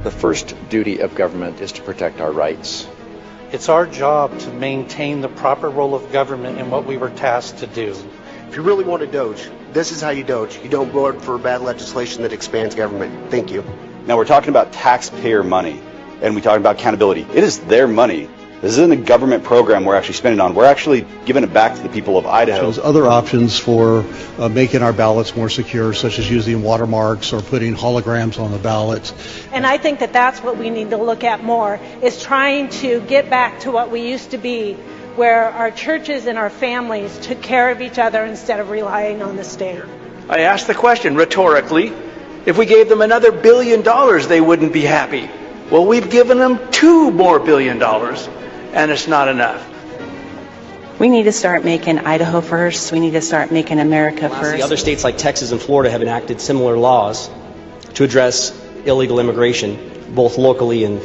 The first duty of government is to protect our rights. It's our job to maintain the proper role of government in what we were tasked to do. If you really want to doge, this is how you doge. You don't vote for bad legislation that expands government. Thank you. Now we're talking about taxpayer money, and we're talking about accountability. It is their money. This isn't a government program we're actually spending on. We're actually giving it back to the people of Idaho. There's other options for making our ballots more secure, such as using watermarks or putting holograms on the ballots. And I think that that's what we need to look at more, is trying to get back to what we used to be, where our churches and our families took care of each other instead of relying on the state. I asked the question rhetorically, if we gave them another $1 billion, they wouldn't be happy. Well, we've given them $2 more billion, and it's not enough. We need to start making Idaho first. We need to start making America first. Other states like Texas and Florida have enacted similar laws to address illegal immigration, both locally and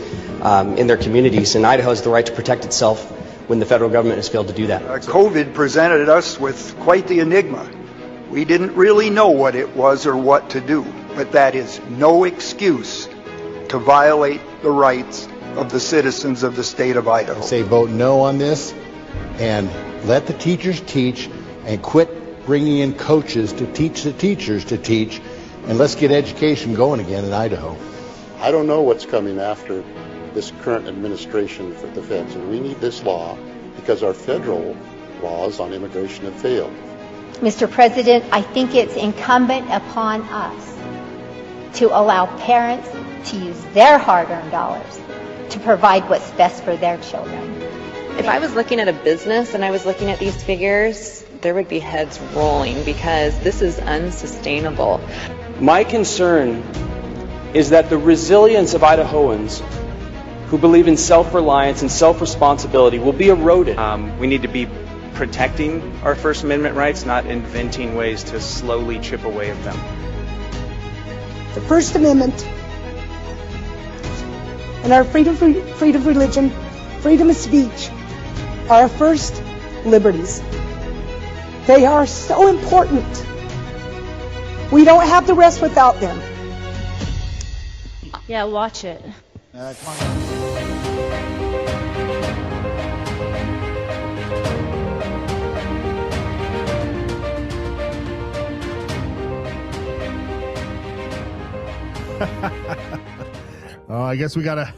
in their communities. And Idaho has the right to protect itself when the federal government has failed to do that. COVID presented us with quite the enigma. We didn't really know what it was or what to do, but that is no excuse to violate the rights of the citizens of the state of Idaho. Say vote no on this and let the teachers teach and quit bringing in coaches to teach the teachers to teach, and let's get education going again in Idaho. I don't know what's coming after this current administration for the feds, and we need this law because our federal laws on immigration have failed. Mr. President, I think it's incumbent upon us to allow parents to use their hard-earned dollars to provide what's best for their children. If I was looking at a business and I was looking at these figures, there would be heads rolling because this is unsustainable. My concern is that the resilience of Idahoans who believe in self-reliance and self-responsibility will be eroded. We need to be protecting our First Amendment rights, not inventing ways to slowly chip away at them. The First Amendment and our freedom of religion, freedom of speech are our first liberties. They are so important. We don't have the rest without them. Yeah, watch it. Oh, I guess we gotta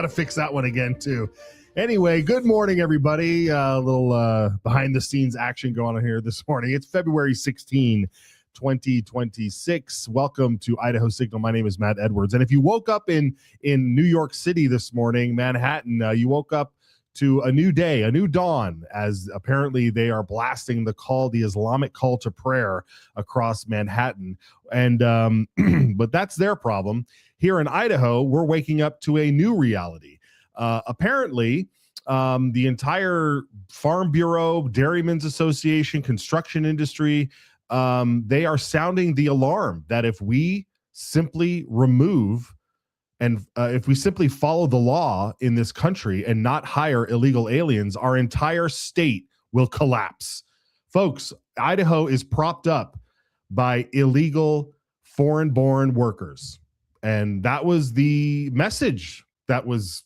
fix that one again too. Anyway, good morning, everybody. A little behind the scenes action going on here this morning. It's February 16, 2026. Welcome to Idaho Signal. My name is Matt Edwards. And if you woke up in New York City this morning, Manhattan, you woke up to a new day, a new dawn, as apparently they are blasting the Islamic call to prayer across Manhattan. And but that's their problem. Here in Idaho, we're waking up to a new reality. Apparently, the entire Farm Bureau, Dairymen's Association, construction industry, they are sounding the alarm that if we simply remove and if we simply follow the law in this country and not hire illegal aliens, our entire state will collapse. Folks, Idaho is propped up by illegal foreign-born workers. And that was the message that was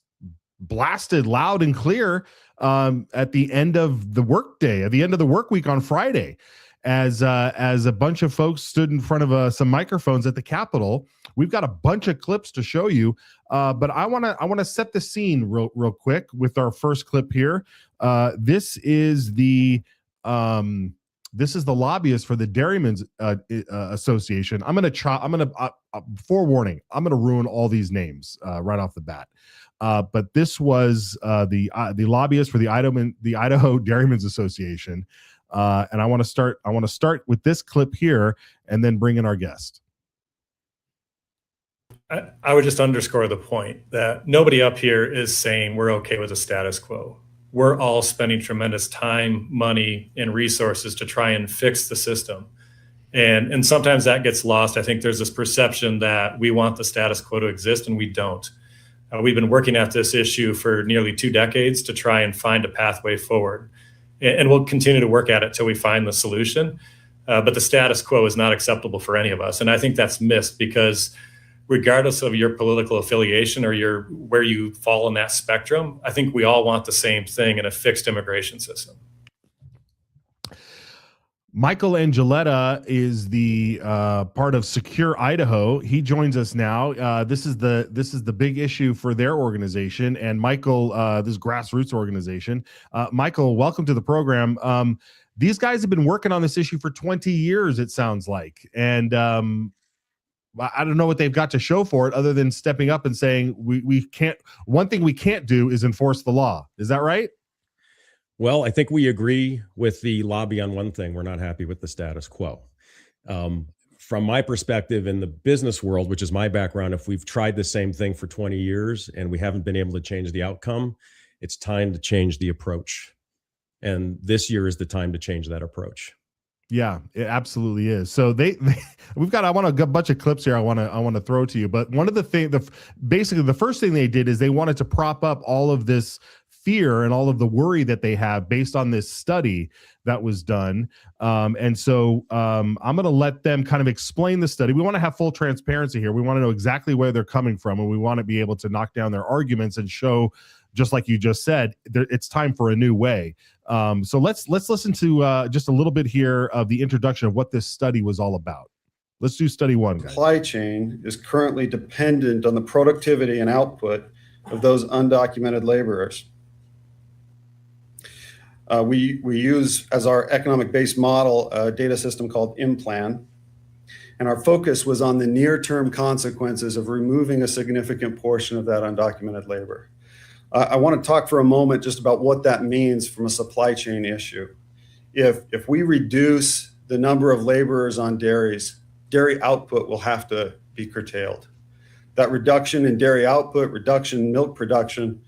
blasted loud and clear at the end of the workday, at the end of the work week on Friday, as a bunch of folks stood in front of some microphones at the Capitol. We've got a bunch of clips to show you, but I want to set the scene real quick with our first clip here. This is the lobbyist for the Dairymen's Association. I'm gonna forewarning, I'm gonna ruin all these names right off the bat. But this was the lobbyist for the Idaho Dairymen's Association, and I want to start with this clip here, and then bring in our guest. I would just underscore the point that nobody up here is saying we're okay with the status quo. We're all spending tremendous time, money, and resources to try and fix the system. And sometimes that gets lost. I think there's this perception that we want the status quo to exist, and we don't. We've been working at this issue for nearly 2 decades to try and find a pathway forward. And we'll continue to work at it till we find the solution. But the status quo is not acceptable for any of us. And I think that's missed because regardless of your political affiliation or where you fall in that spectrum, I think we all want the same thing in a fixed immigration system. Michael Angeletta is the part of Secure Idaho. He joins us now. This is the big issue for their organization, and Michael, this grassroots organization. Michael, welcome to the program. These guys have been working on this issue for 20 years, it sounds like, and I don't know what they've got to show for it other than stepping up and saying we can't. One thing we can't do is enforce the law. Is that right? Well, I think we agree with the lobby on one thing. We're not happy with the status quo. From my perspective in the business world, which is my background, if we've tried the same thing for 20 years and we haven't been able to change the outcome, it's time to change the approach. And this year is the time to change that approach. Yeah, it absolutely is. So I want a bunch of clips here I want to throw to you. But one of the things, basically the first thing they did is they wanted to prop up all of this fear and all of the worry that they have based on this study that was done. And so I'm going to let them kind of explain the study. We want to have full transparency here. We want to know exactly where they're coming from, and we want to be able to knock down their arguments and show, just like you just said, it's time for a new way. So let's listen to just a little bit here of the introduction of what this study was all about. Let's do study one, guys. Supply chain is currently dependent on the productivity and output of those undocumented laborers. We use as our economic-based model a data system called IMPLAN, and our focus was on the near-term consequences of removing a significant portion of that undocumented labor. I want to talk for a moment just about what that means from a supply chain issue. If we reduce the number of laborers on dairies, dairy output will have to be curtailed. That reduction in dairy output, reduction in milk production,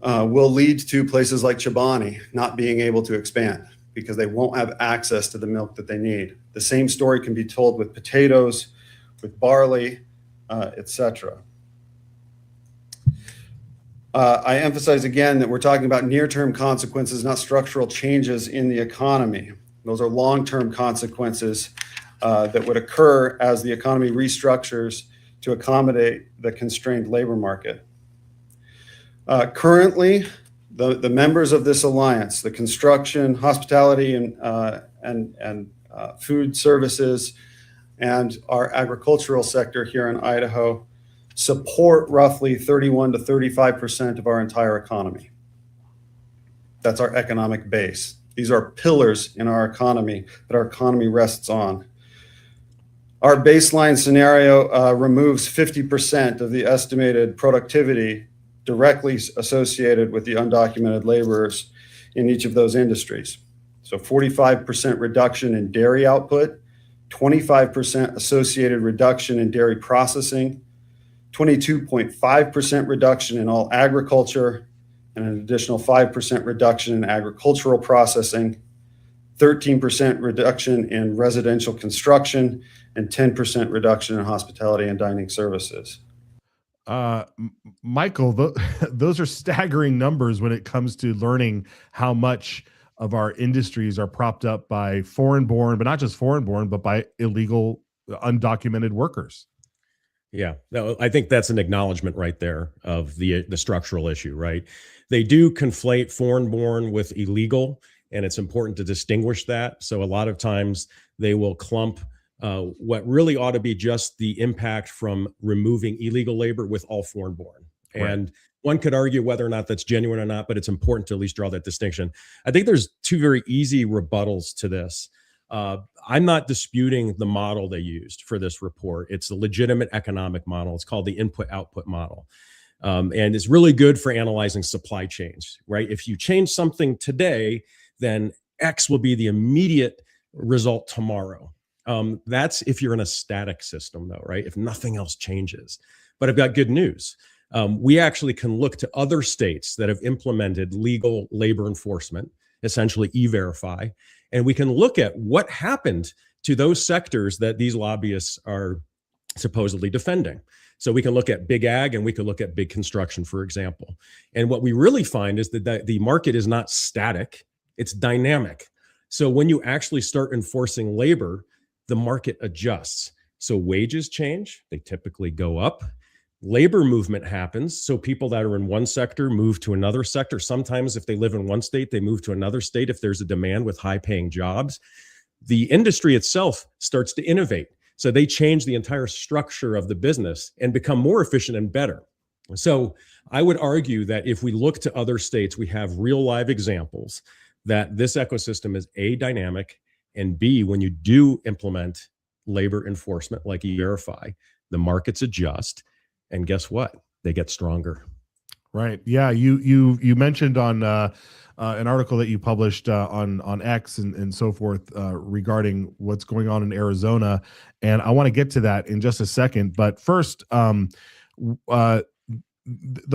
will lead to places like Chobani not being able to expand because they won't have access to the milk that they need. The same story can be told with potatoes, with barley, etc. I emphasize again that we're talking about near-term consequences, not structural changes in the economy. Those are long-term consequences that would occur as the economy restructures to accommodate the constrained labor market. Currently, the members of this alliance, the construction, hospitality, and food services, and our agricultural sector here in Idaho support roughly 31 to 35% of our entire economy. That's our economic base. These are pillars in our economy that our economy rests on. Our baseline scenario removes 50% of the estimated productivity directly associated with the undocumented laborers in each of those industries. So 45% reduction in dairy output, 25% associated reduction in dairy processing, 22.5% reduction in all agriculture, and an additional 5% reduction in agricultural processing, 13% reduction in residential construction, and 10% reduction in hospitality and dining services. Michael, those are staggering numbers when it comes to learning how much of our industries are propped up by foreign-born, but not just foreign-born, but by illegal, undocumented workers. Yeah, no, I think that's an acknowledgement right there of the structural issue, right? They do conflate foreign-born with illegal, and it's important to distinguish that. So a lot of times they will clump what really ought to be just the impact from removing illegal labor with all foreign-born. Right. And one could argue whether or not that's genuine or not, but it's important to at least draw that distinction. I think there's two very easy rebuttals to this. I'm not disputing the model they used for this report. It's a legitimate economic model. It's called the input-output model. And it's really good for analyzing supply chains, right? If you change something today, then X will be the immediate result tomorrow. That's if you're in a static system though, right? If nothing else changes. But I've got good news. We actually can look to other states that have implemented legal labor enforcement, essentially E-Verify, and we can look at what happened to those sectors that these lobbyists are supposedly defending. So we can look at big ag and we can look at big construction, for example. And what we really find is that the market is not static, it's dynamic. So when you actually start enforcing labor, the market adjusts. So wages change, they typically go up. Labor movement happens. So people that are in one sector move to another sector. Sometimes if they live in one state, they move to another state if there's a demand with high paying jobs. The industry itself starts to innovate. So they change the entire structure of the business and become more efficient and better. So I would argue that if we look to other states, we have real live examples that this ecosystem is A, dynamic, and B, when you do implement labor enforcement like E-Verify, the markets adjust, and guess what? They get stronger. Right. Yeah. You mentioned on an article that you published on X and so forth regarding what's going on in Arizona, and I want to get to that in just a second. But first, the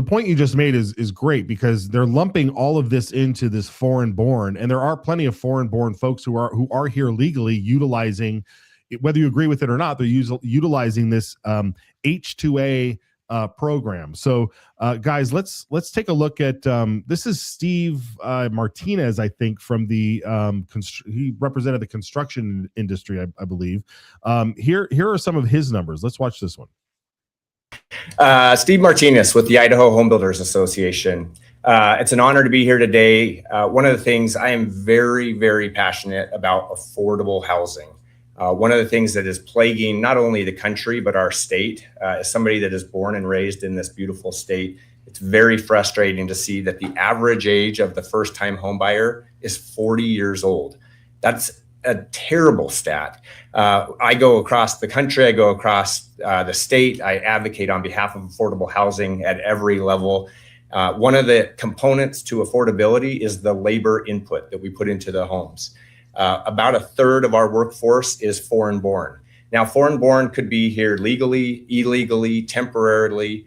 point you just made is great, because they're lumping all of this into this foreign-born, and there are plenty of foreign-born folks who are here legally utilizing, whether you agree with it or not, they're utilizing this H-2A program. So guys, let's take a look at this is Steve Martinez, I think, from the he represented the construction industry, I believe. Here are some of his numbers. Let's watch this one. Steve Martinez with the Idaho Home Builders Association. It's an honor to be here today. One of the things I am very, very passionate about affordable housing. One of the things that is plaguing not only the country, but our state, as somebody that is born and raised in this beautiful state, it's very frustrating to see that the average age of the first-time home buyer is 40 years old. That's a terrible stat. I go across the country, I go across the state, I advocate on behalf of affordable housing at every level. One of the components to affordability is the labor input that we put into the homes. About a third of our workforce is foreign-born. Now, foreign-born could be here legally, illegally, temporarily.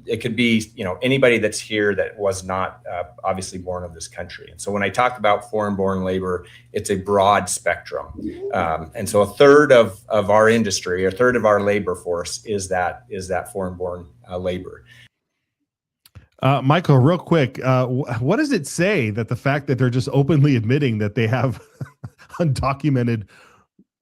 It could be, anybody that's here that was not obviously born of this country. And so when I talk about foreign-born labor, it's a broad spectrum. And so a third of our industry, a third of our labor force is that foreign-born labor. Michael, real quick, what does it say that the fact that they're just openly admitting that they have undocumented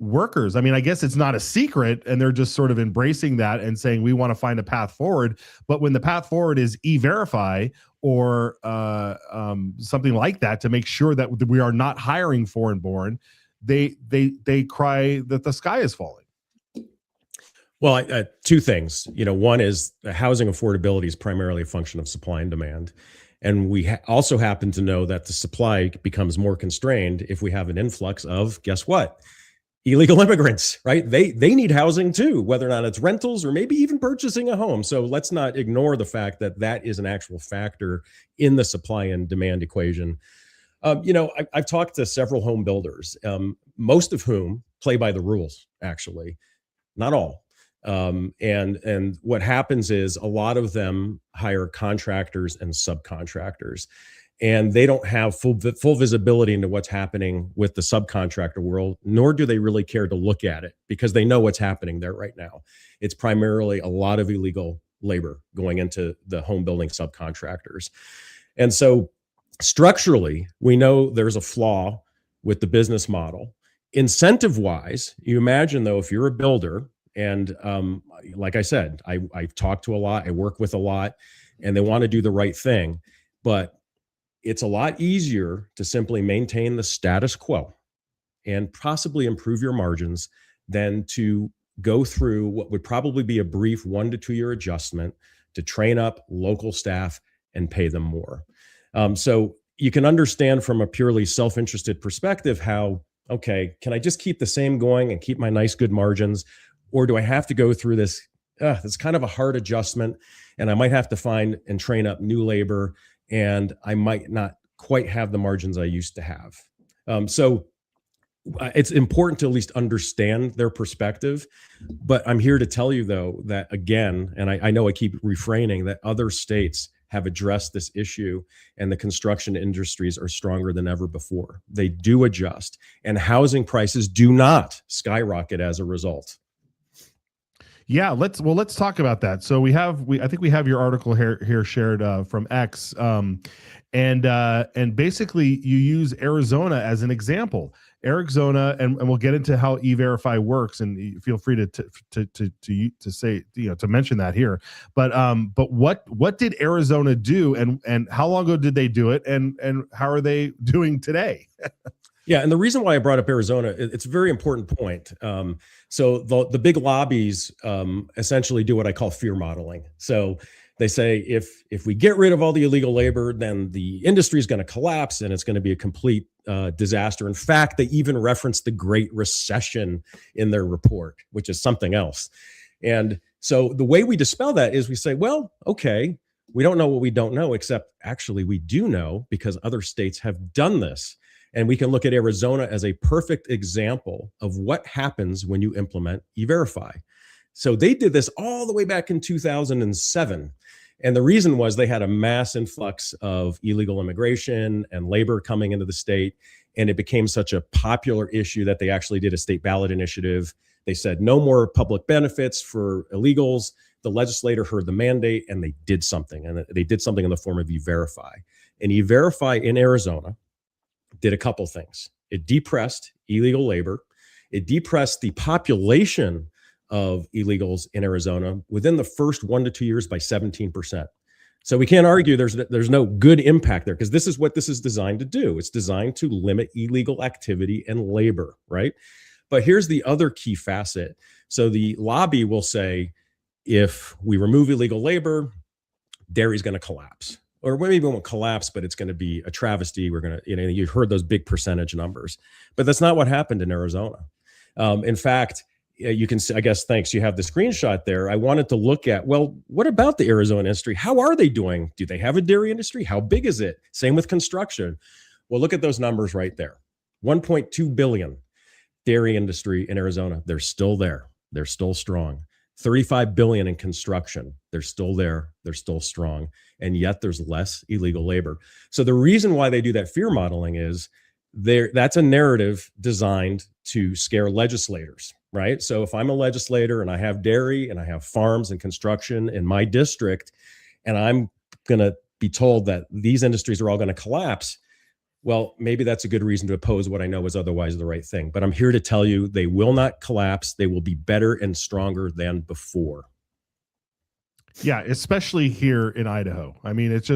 workers? I mean, I guess it's not a secret, and they're just sort of embracing that and saying we want to find a path forward. But when the path forward is E-Verify or something like that to make sure that we are not hiring foreign-born, they cry that the sky is falling. Well, two things. One is housing affordability is primarily a function of supply and demand. And we also happen to know that the supply becomes more constrained if we have an influx of, guess what? Illegal immigrants, right? They need housing too, whether or not it's rentals or maybe even purchasing a home. So let's not ignore the fact that that is an actual factor in the supply and demand equation. I've talked to several home builders, most of whom play by the rules, actually, not all. And what happens is a lot of them hire contractors and subcontractors, and they don't have full visibility into what's happening with the subcontractor world, nor do they really care to look at it because they know what's happening there right now. It's primarily a lot of illegal labor going into the home building subcontractors. And so structurally, we know there's a flaw with the business model. Incentive-wise, you imagine though, if you're a builder, and like I said, I've talked to a lot, I work with a lot, and they want to do the right thing. But it's a lot easier to simply maintain the status quo and possibly improve your margins than to go through what would probably be a brief 1 to 2 year adjustment to train up local staff and pay them more. So you can understand from a purely self-interested perspective how, okay, can I just keep the same going and keep my nice, good margins? Or do I have to go through this? It's kind of a hard adjustment, and I might have to find and train up new labor, and I might not quite have the margins I used to have. So it's important to at least understand their perspective. But I'm here to tell you, though, that again, and I know I keep refraining, that other states have addressed this issue, and the construction industries are stronger than ever before. They do adjust, and housing prices do not skyrocket as a result. Yeah, let's talk about that. So I think we have your article here shared from X, and basically you use Arizona as an example. Arizona, and we'll get into how E-Verify works, and feel free to say, to mention that here. But what did Arizona do, and how long ago did they do it, and how are they doing today? Yeah, and the reason why I brought up Arizona, it's a very important point. So the big lobbies essentially do what I call fear modeling. So they say if we get rid of all the illegal labor, then the industry is going to collapse and it's going to be a complete disaster. In fact, they even reference the Great Recession in their report, which is something else. And so the way we dispel that is we say, well, okay, we don't know what we don't know, except actually we do know because other states have done this. And we can look at Arizona as a perfect example of what happens when you implement E-Verify. So they did this all the way back in 2007. And the reason was they had a mass influx of illegal immigration and labor coming into the state. And it became such a popular issue that they actually did a state ballot initiative. They said no more public benefits for illegals. The legislator heard the mandate and they did something. And they did something in the form of E-Verify. And E-Verify in Arizona did a couple things. It depressed illegal labor. It depressed the population of illegals in Arizona within the first 1 to 2 years by 17%. So we can't argue there's no good impact there, because this is what this is designed to do. It's designed to limit illegal activity and labor, right? But here's the other key facet. So the lobby will say, if we remove illegal labor, dairy's going to collapse. Or maybe it won't collapse, but it's going to be a travesty. We're going to, you've heard those big percentage numbers, but that's not what happened in Arizona. In fact, you can see, I guess, thanks, you have the screenshot there. I wanted to look at, well, what about the Arizona industry? How are they doing? Do they have a dairy industry? How big is it? Same with construction. Well, look at those numbers right there. 1.2 billion dairy industry in Arizona. They're still there. They're still strong. 35 billion in construction. They're still there. They're still strong. And yet there's less illegal labor. So the reason why they do that fear modeling is that's a narrative designed to scare legislators, right? So if I'm a legislator and I have dairy and I have farms and construction in my district, and I'm going to be told that these industries are all going to collapse, well, maybe that's a good reason to oppose what I know is otherwise the right thing. But I'm here to tell you they will not collapse. They will be better and stronger than before. Yeah, especially here in Idaho. I mean, it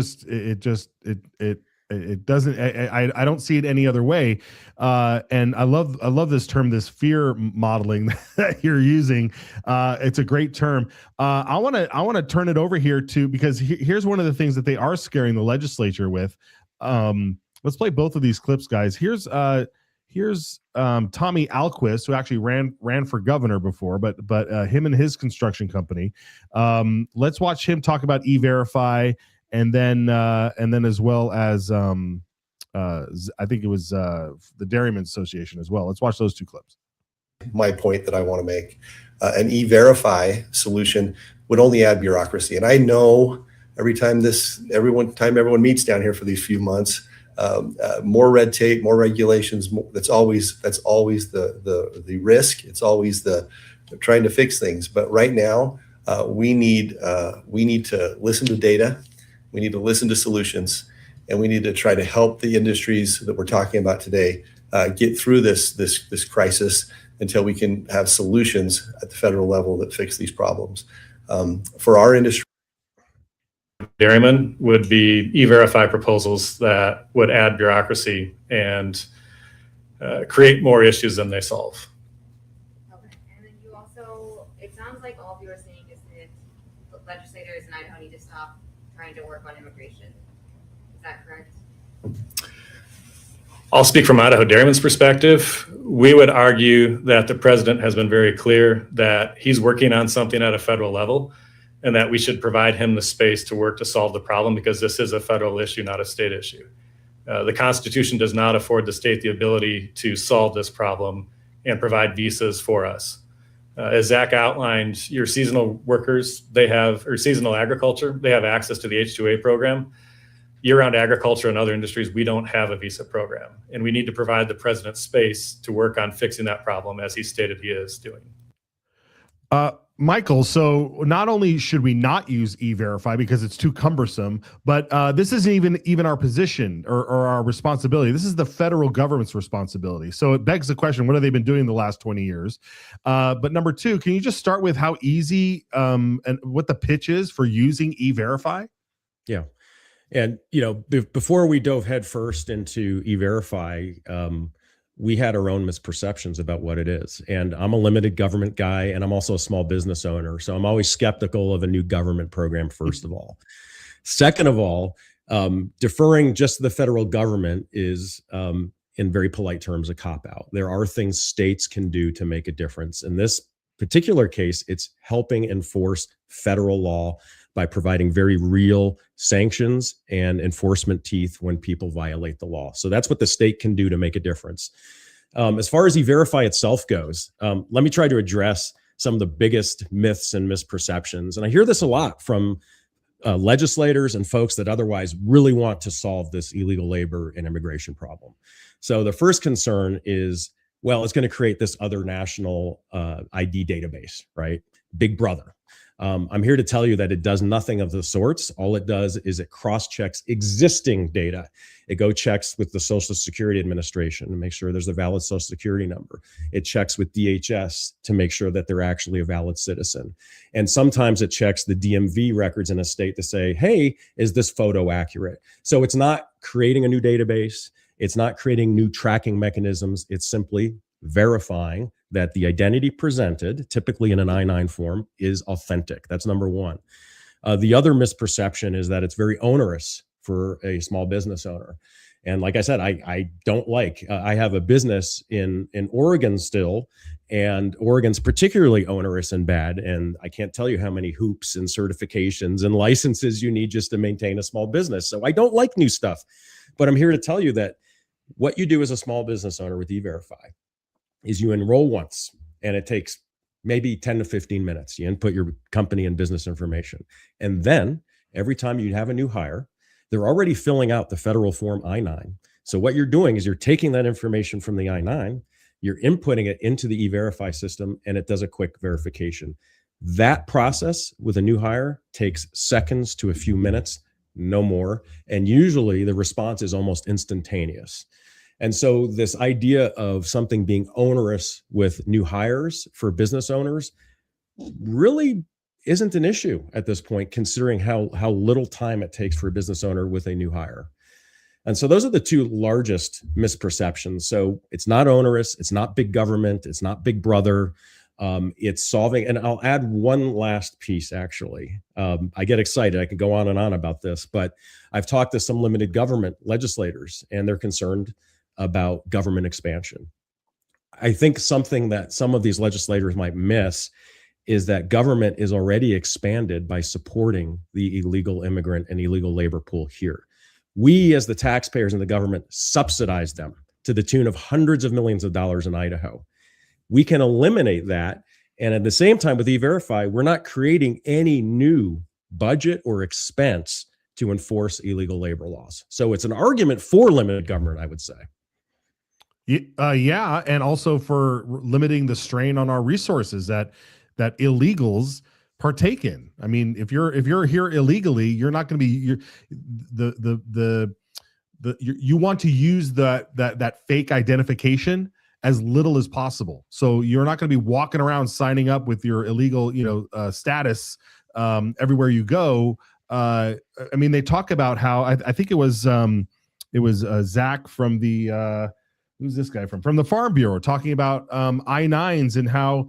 doesn't. I don't see it any other way. And I love this term, this fear modeling that you're using. It's a great term. I want to turn it over here to, because here's one of the things that they are scaring the legislature with. Let's play both of these clips, guys. Here's Tommy Alquist, who actually ran for governor before, but him and his construction company. Let's watch him talk about E-Verify, and then as well as I think it was the Dairymen's Association as well. Let's watch those two clips. My point that I want to make, an E-Verify solution would only add bureaucracy, and I know every time everyone meets down here for these few months. More red tape, more regulations. That's always the risk. It's always the trying to fix things. But right now, we need to listen to data. We need to listen to solutions, and we need to try to help the industries that we're talking about today get through this crisis until we can have solutions at the federal level that fix these problems. For our industry, dairymen would be E-Verify proposals that would add bureaucracy and create more issues than they solve. Okay, and then you also, it sounds like all of you are saying is that legislators in Idaho need to stop trying to work on immigration. Is that correct? I'll speak from Idaho Dairymen's perspective. We would argue that the president has been very clear that he's working on something at a federal level, and that we should provide him the space to work to solve the problem, because this is a federal issue, not a state issue. The Constitution does not afford the state the ability to solve this problem and provide visas for us. As Zach outlined, your seasonal workers, or seasonal agriculture, they have access to the H-2A program. Year-round agriculture and other industries, we don't have a visa program. And we need to provide the president space to work on fixing that problem, as he stated he is doing. Michael, so not only should we not use E-Verify because it's too cumbersome, but this isn't even our position or our responsibility. This is the federal government's responsibility. So it begs the question, what have they been doing the last 20 years? But number two, can you just start with how easy and what the pitch is for using E-Verify? Yeah. And, before we dove headfirst into E-Verify, we had our own misperceptions about what it is. And I'm a limited government guy, and I'm also a small business owner. So I'm always skeptical of a new government program, first of all. Second of all, deferring just to the federal government is, in very polite terms, a cop-out. There are things states can do to make a difference. In this particular case, it's helping enforce federal law by providing very real sanctions and enforcement teeth when people violate the law. So that's what the state can do to make a difference. As far as E-Verify itself goes, let me try to address some of the biggest myths and misperceptions. And I hear this a lot from legislators and folks that otherwise really want to solve this illegal labor and immigration problem. So the first concern is, well, it's going to create this other national ID database, right? Big Brother. I'm here to tell you that it does nothing of the sorts. All it does is it cross-checks existing data. It checks with the Social Security Administration to make sure there's a valid Social Security number. It checks with DHS to make sure that they're actually a valid citizen. And sometimes it checks the DMV records in a state to say, hey, is this photo accurate? So it's not creating a new database. It's not creating new tracking mechanisms. It's simply verifying that the identity presented, typically in an I-9 form, is authentic. That's number one. The other misperception is that it's very onerous for a small business owner. And like I said, I don't I have a business in Oregon still, and Oregon's particularly onerous and bad. And I can't tell you how many hoops and certifications and licenses you need just to maintain a small business. So I don't like new stuff, but I'm here to tell you that what you do as a small business owner with E-Verify is you enroll once, and it takes maybe 10 to 15 minutes. You input your company and business information. And then every time you have a new hire, they're already filling out the federal form I-9. So what you're doing is you're taking that information from the I-9, you're inputting it into the E-Verify system, and it does a quick verification. That process with a new hire takes seconds to a few minutes, no more. And usually the response is almost instantaneous. And so this idea of something being onerous with new hires for business owners really isn't an issue at this point, considering how little time it takes for a business owner with a new hire. And so those are the two largest misperceptions. So it's not onerous, it's not big government, it's not Big Brother. It's solving, and I'll add one last piece, actually. I get excited, I could go on and on about this, but I've talked to some limited government legislators, and they're concerned about government expansion. I think something that some of these legislators might miss is that government is already expanded by supporting the illegal immigrant and illegal labor pool here. We, as the taxpayers and the government, subsidize them to the tune of hundreds of millions of dollars in Idaho. We can eliminate that. And at the same time with E-Verify, we're not creating any new budget or expense to enforce illegal labor laws. So it's an argument for limited government, I would say. Yeah, and also for limiting the strain on our resources that illegals partake in. I mean, if you're here illegally, you're not going to be you want to use that fake identification as little as possible. So you're not going to be walking around signing up with your illegal status everywhere you go. I mean, they talk about how I think it was Zach from the who's this guy from the Farm Bureau talking about I-9s and how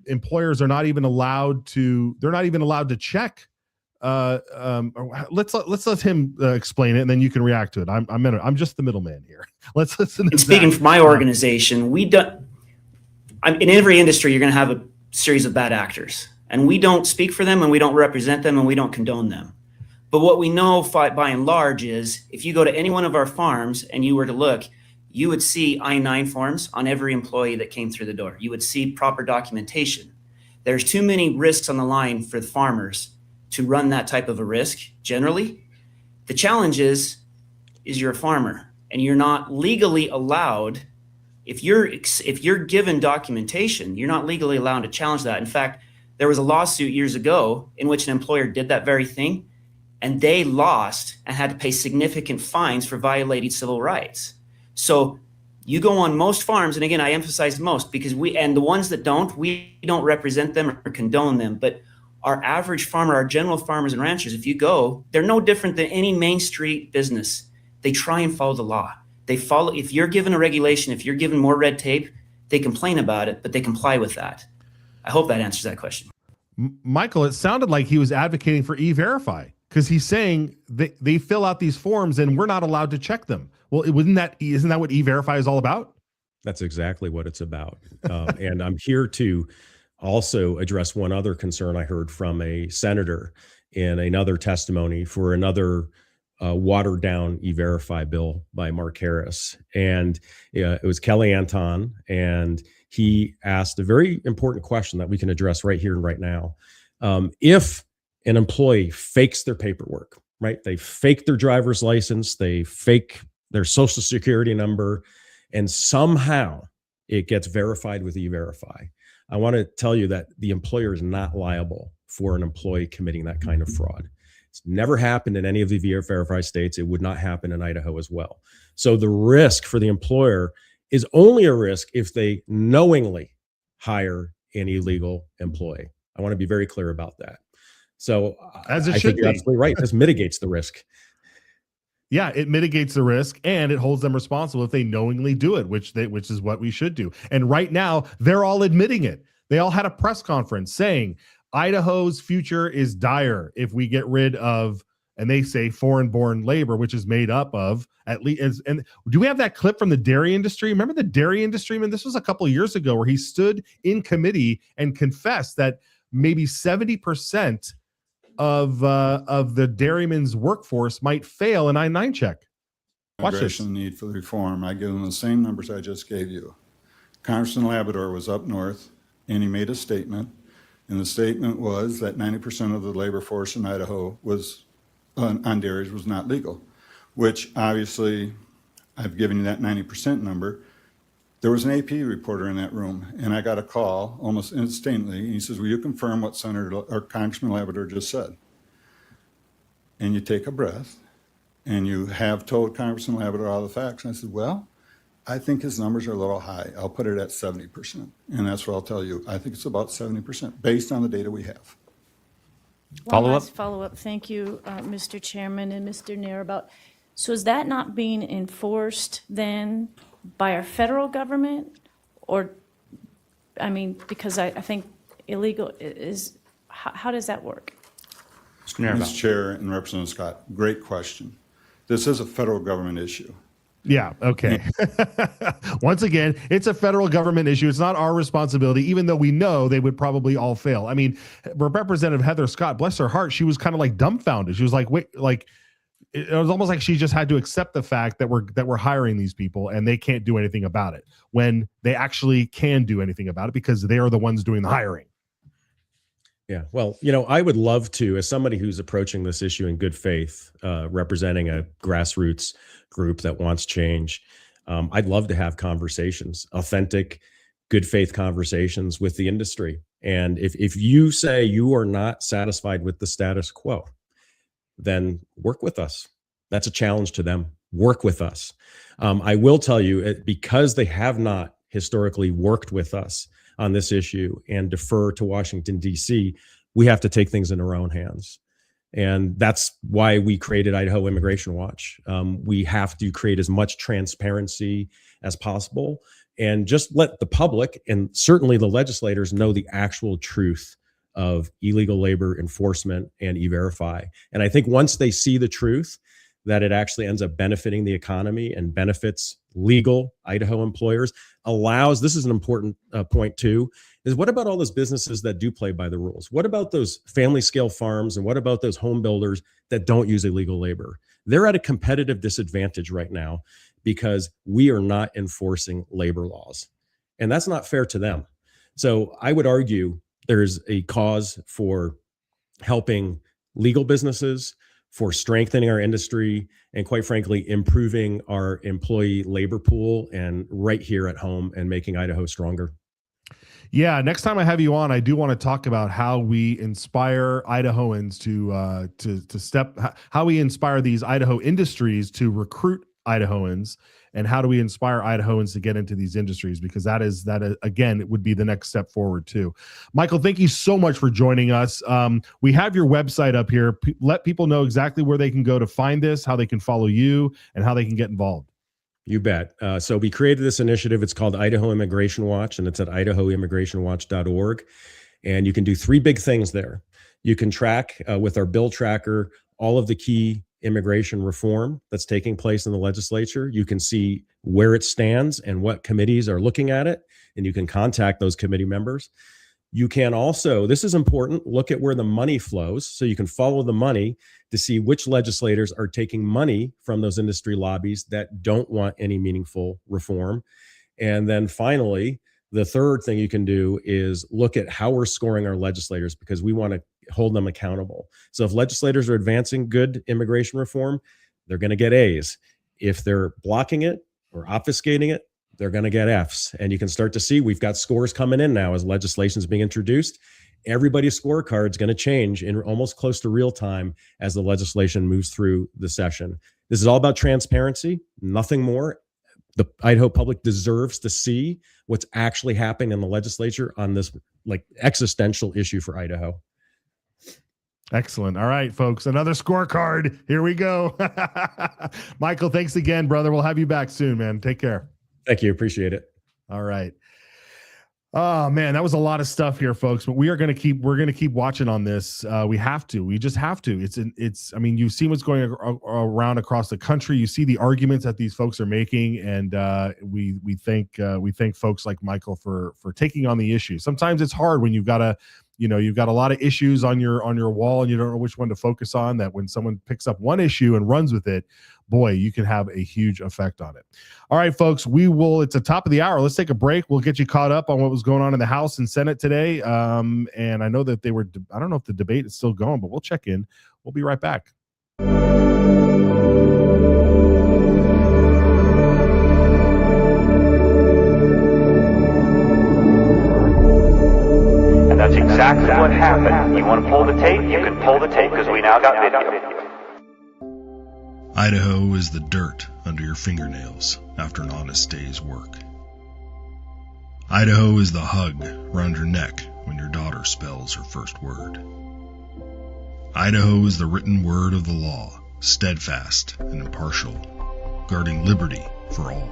employers are not even allowed to check. Let's let him explain it, and then you can react to it. I'm just the middleman here. Let's listen. And speaking for my organization, in every industry, you're going to have a series of bad actors, and we don't speak for them, and we don't represent them, and we don't condone them. But what we know by and large is if you go to any one of our farms and you were to look, you would see I-9 forms on every employee that came through the door. You would see proper documentation. There's too many risks on the line for the farmers to run that type of a risk generally. The challenge is you're a farmer and you're not legally allowed If you're given documentation, you're not legally allowed to challenge that. In fact, there was a lawsuit years ago in which an employer did that very thing, and they lost and had to pay significant fines for violating civil rights. So you go on most farms, and again, I emphasize most because and the ones that don't, we don't represent them or condone them, but our average farmer, our general farmers and ranchers, if you go, they're no different than any Main Street business. They try and follow the law. If you're given a regulation, if you're given more red tape, they complain about it, but they comply with that. I hope that answers that question. Michael, it sounded like he was advocating for E-Verify because he's saying they fill out these forms and we're not allowed to check them. Well, isn't that what E-Verify is all about? That's exactly what it's about. And I'm here to also address one other concern I heard from a senator in another testimony for another watered down E-Verify bill by Mark Harris. And it was Kelly Anton, and he asked a very important question that we can address right here and right now. If an employee fakes their paperwork, right? They fake their driver's license, they fake their social security number, and somehow it gets verified with E-Verify. I want to tell you that the employer is not liable for an employee committing that kind of fraud. It's never happened in any of the E-Verify states. It would not happen in Idaho as well. So the risk for the employer is only a risk if they knowingly hire an illegal employee. I want to be very clear about that. So I think you're absolutely right. This mitigates the risk. Yeah, it mitigates the risk and it holds them responsible if they knowingly do it, which is what we should do. And right now, they're all admitting it. They all had a press conference saying Idaho's future is dire if we get rid of, and they say, foreign-born labor, which is made up of at least. And do we have that clip from the dairy industry? Remember the dairy industry? I mean, this was a couple of years ago where he stood in committee and confessed that maybe 70% of the dairymen's workforce might fail an I-9 check. Watch this. Need for the reform. I give them the same numbers I just gave you. Congressman Labrador was up north, and he made a statement, and the statement was that 90% of the labor force in Idaho was on dairies was not legal, which obviously I've given you that 90% number. There was an AP reporter in that room, and I got a call almost instantly. And he says, "Will you confirm what Senator or Congressman Labrador just said?" And you take a breath, and you have told Congressman Labrador all the facts. And I said, "Well, I think his numbers are a little high. I'll put it at 70%. And that's what I'll tell you. I think it's about 70% based on the data we have." Follow up. Thank you, Mr. Chairman and Mr. Nair. So is that not being enforced then by our federal government? Or, I mean, because I think illegal is, how does that work? Mr. Chair and Representative Scott, great question. This is a federal government issue. Yeah. Okay. Once again, it's a federal government issue. It's not our responsibility, even though we know they would probably all fail. I mean, Representative Heather Scott, bless her heart, she was kind of like dumbfounded. She was like, wait, like it was almost like she just had to accept the fact that we're hiring these people and they can't do anything about it when they actually can do anything about it because they are the ones doing the hiring. Yeah, well, I would love to, as somebody who's approaching this issue in good faith, representing a grassroots group that wants change, I'd love to have conversations, authentic, good faith conversations with the industry. And if you say you are not satisfied with the status quo, then work with us. That's a challenge to them. Work with us. I will tell you, because they have not historically worked with us on this issue and defer to Washington, D.C., we have to take things in our own hands. And that's why we created Idaho Immigration Watch. We have to create as much transparency as possible and just let the public and certainly the legislators know the actual truth of illegal labor enforcement and E-Verify. And I think once they see the truth, that it actually ends up benefiting the economy and benefits legal Idaho employers, this is an important point too, is what about all those businesses that do play by the rules? What about those family scale farms and what about those home builders that don't use illegal labor? They're at a competitive disadvantage right now because we are not enforcing labor laws. And that's not fair to them. So I would argue there's a cause for helping legal businesses, for strengthening our industry and, quite frankly, improving our employee labor pool and right here at home and making Idaho stronger. Yeah, next time I have you on, I do want to talk about how we inspire Idahoans how we inspire these Idaho industries to recruit Idahoans, and how do we inspire Idahoans to get into these industries, because that is again, it would be the next step forward too. Michael, thank you so much for joining us. We have your website up here. Let people know exactly where they can go to find this, how they can follow you, and how they can get involved. You bet. So we created this initiative. It's called Idaho Immigration Watch, and it's at idahoimmigrationwatch.org. And you can do 3 big things there. You can track with our bill tracker all of the key immigration reform that's taking place in the legislature. You can see where it stands and what committees are looking at it, and you can contact those committee members. You can also, this is important, look at where the money flows, so you can follow the money to see which legislators are taking money from those industry lobbies that don't want any meaningful reform. And then finally, the third thing you can do is look at how we're scoring our legislators, because we want to hold them accountable. So if legislators are advancing good immigration reform, they're going to get A's. If they're blocking it or obfuscating it, they're going to get F's. And you can start to see we've got scores coming in now as legislation is being introduced. Everybody's scorecard is going to change in almost close to real time as the legislation moves through the session. This is all about transparency, nothing more. The Idaho public deserves to see what's actually happening in the legislature on this like existential issue for Idaho. Excellent. All right, folks, another scorecard. Here we go. Michael, thanks again, brother. We'll have you back soon, man. Take care. Thank you. Appreciate it. All right. Oh man, that was a lot of stuff here, folks, but we're going to keep watching on this. We just have to. I mean, you've seen what's going around across the country. You see the arguments that these folks are making. And we thank folks like Michael for taking on the issue. Sometimes it's hard when you've got a lot of issues on your wall and you don't know which one to focus on, that when someone picks up one issue and runs with it, boy, you can have a huge effect on it. All right, folks, it's the top of the hour. Let's take a break. We'll get you caught up on what was going on in the House and Senate today. And I know that I don't know if the debate is still going, but we'll check in. We'll be right back. And that's exactly what happened. You want to pull the tape? You can pull the tape, because we now got video. Idaho is the dirt under your fingernails after an honest day's work. Idaho is the hug around your neck when your daughter spells her first word. Idaho is the written word of the law, steadfast and impartial, guarding liberty for all.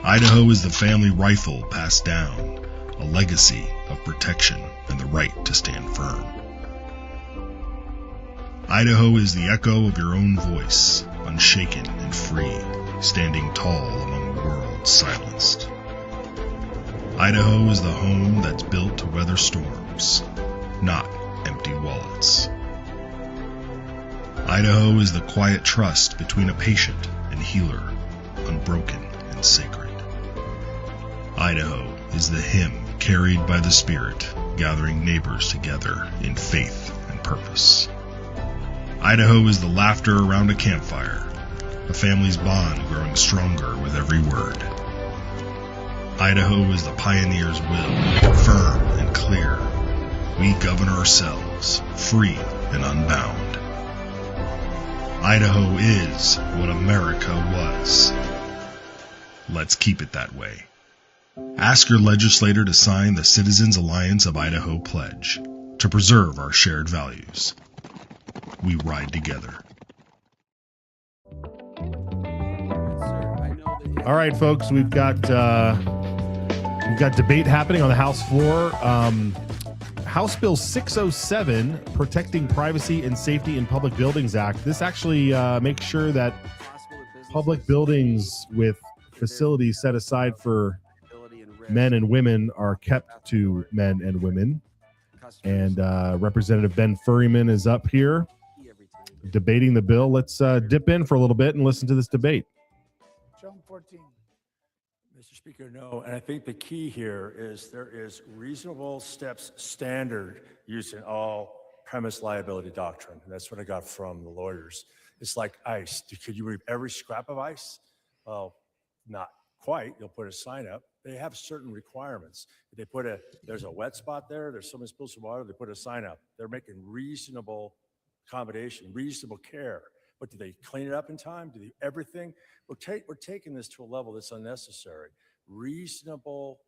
Idaho is the family rifle passed down, a legacy of protection and the right to stand firm. Idaho is the echo of your own voice, unshaken and free, standing tall among a world silenced. Idaho is the home that's built to weather storms, not empty wallets. Idaho is the quiet trust between a patient and healer, unbroken and sacred. Idaho is the hymn carried by the Spirit, gathering neighbors together in faith and purpose. Idaho is the laughter around a campfire, a family's bond growing stronger with every word. Idaho is the pioneer's will, firm and clear. We govern ourselves, free and unbound. Idaho is what America was. Let's keep it that way. Ask your legislator to sign the Citizens Alliance of Idaho pledge to preserve our shared values. We ride together. All right, folks, we've got debate happening on the House floor. House Bill 607, Protecting Privacy and Safety in Public Buildings Act. This actually makes sure that public buildings with facilities set aside for men and women are kept to men and women. And Representative Ben Furryman is up here debating the bill. Let's dip in for a little bit and listen to this debate. John 14. Mr. Speaker, no. And I think the key here is there is reasonable steps standard used in all premise liability doctrine. And that's what I got from the lawyers. It's like ice. Could you read every scrap of ice? Well, not quite. You'll put a sign up. They have certain requirements. If they put there's a wet spot there, there's someone spills some water, they put a sign up. They're making reasonable accommodation, reasonable care. But do they clean it up in time? Do they everything? We're taking this to a level that's unnecessary. Reasonable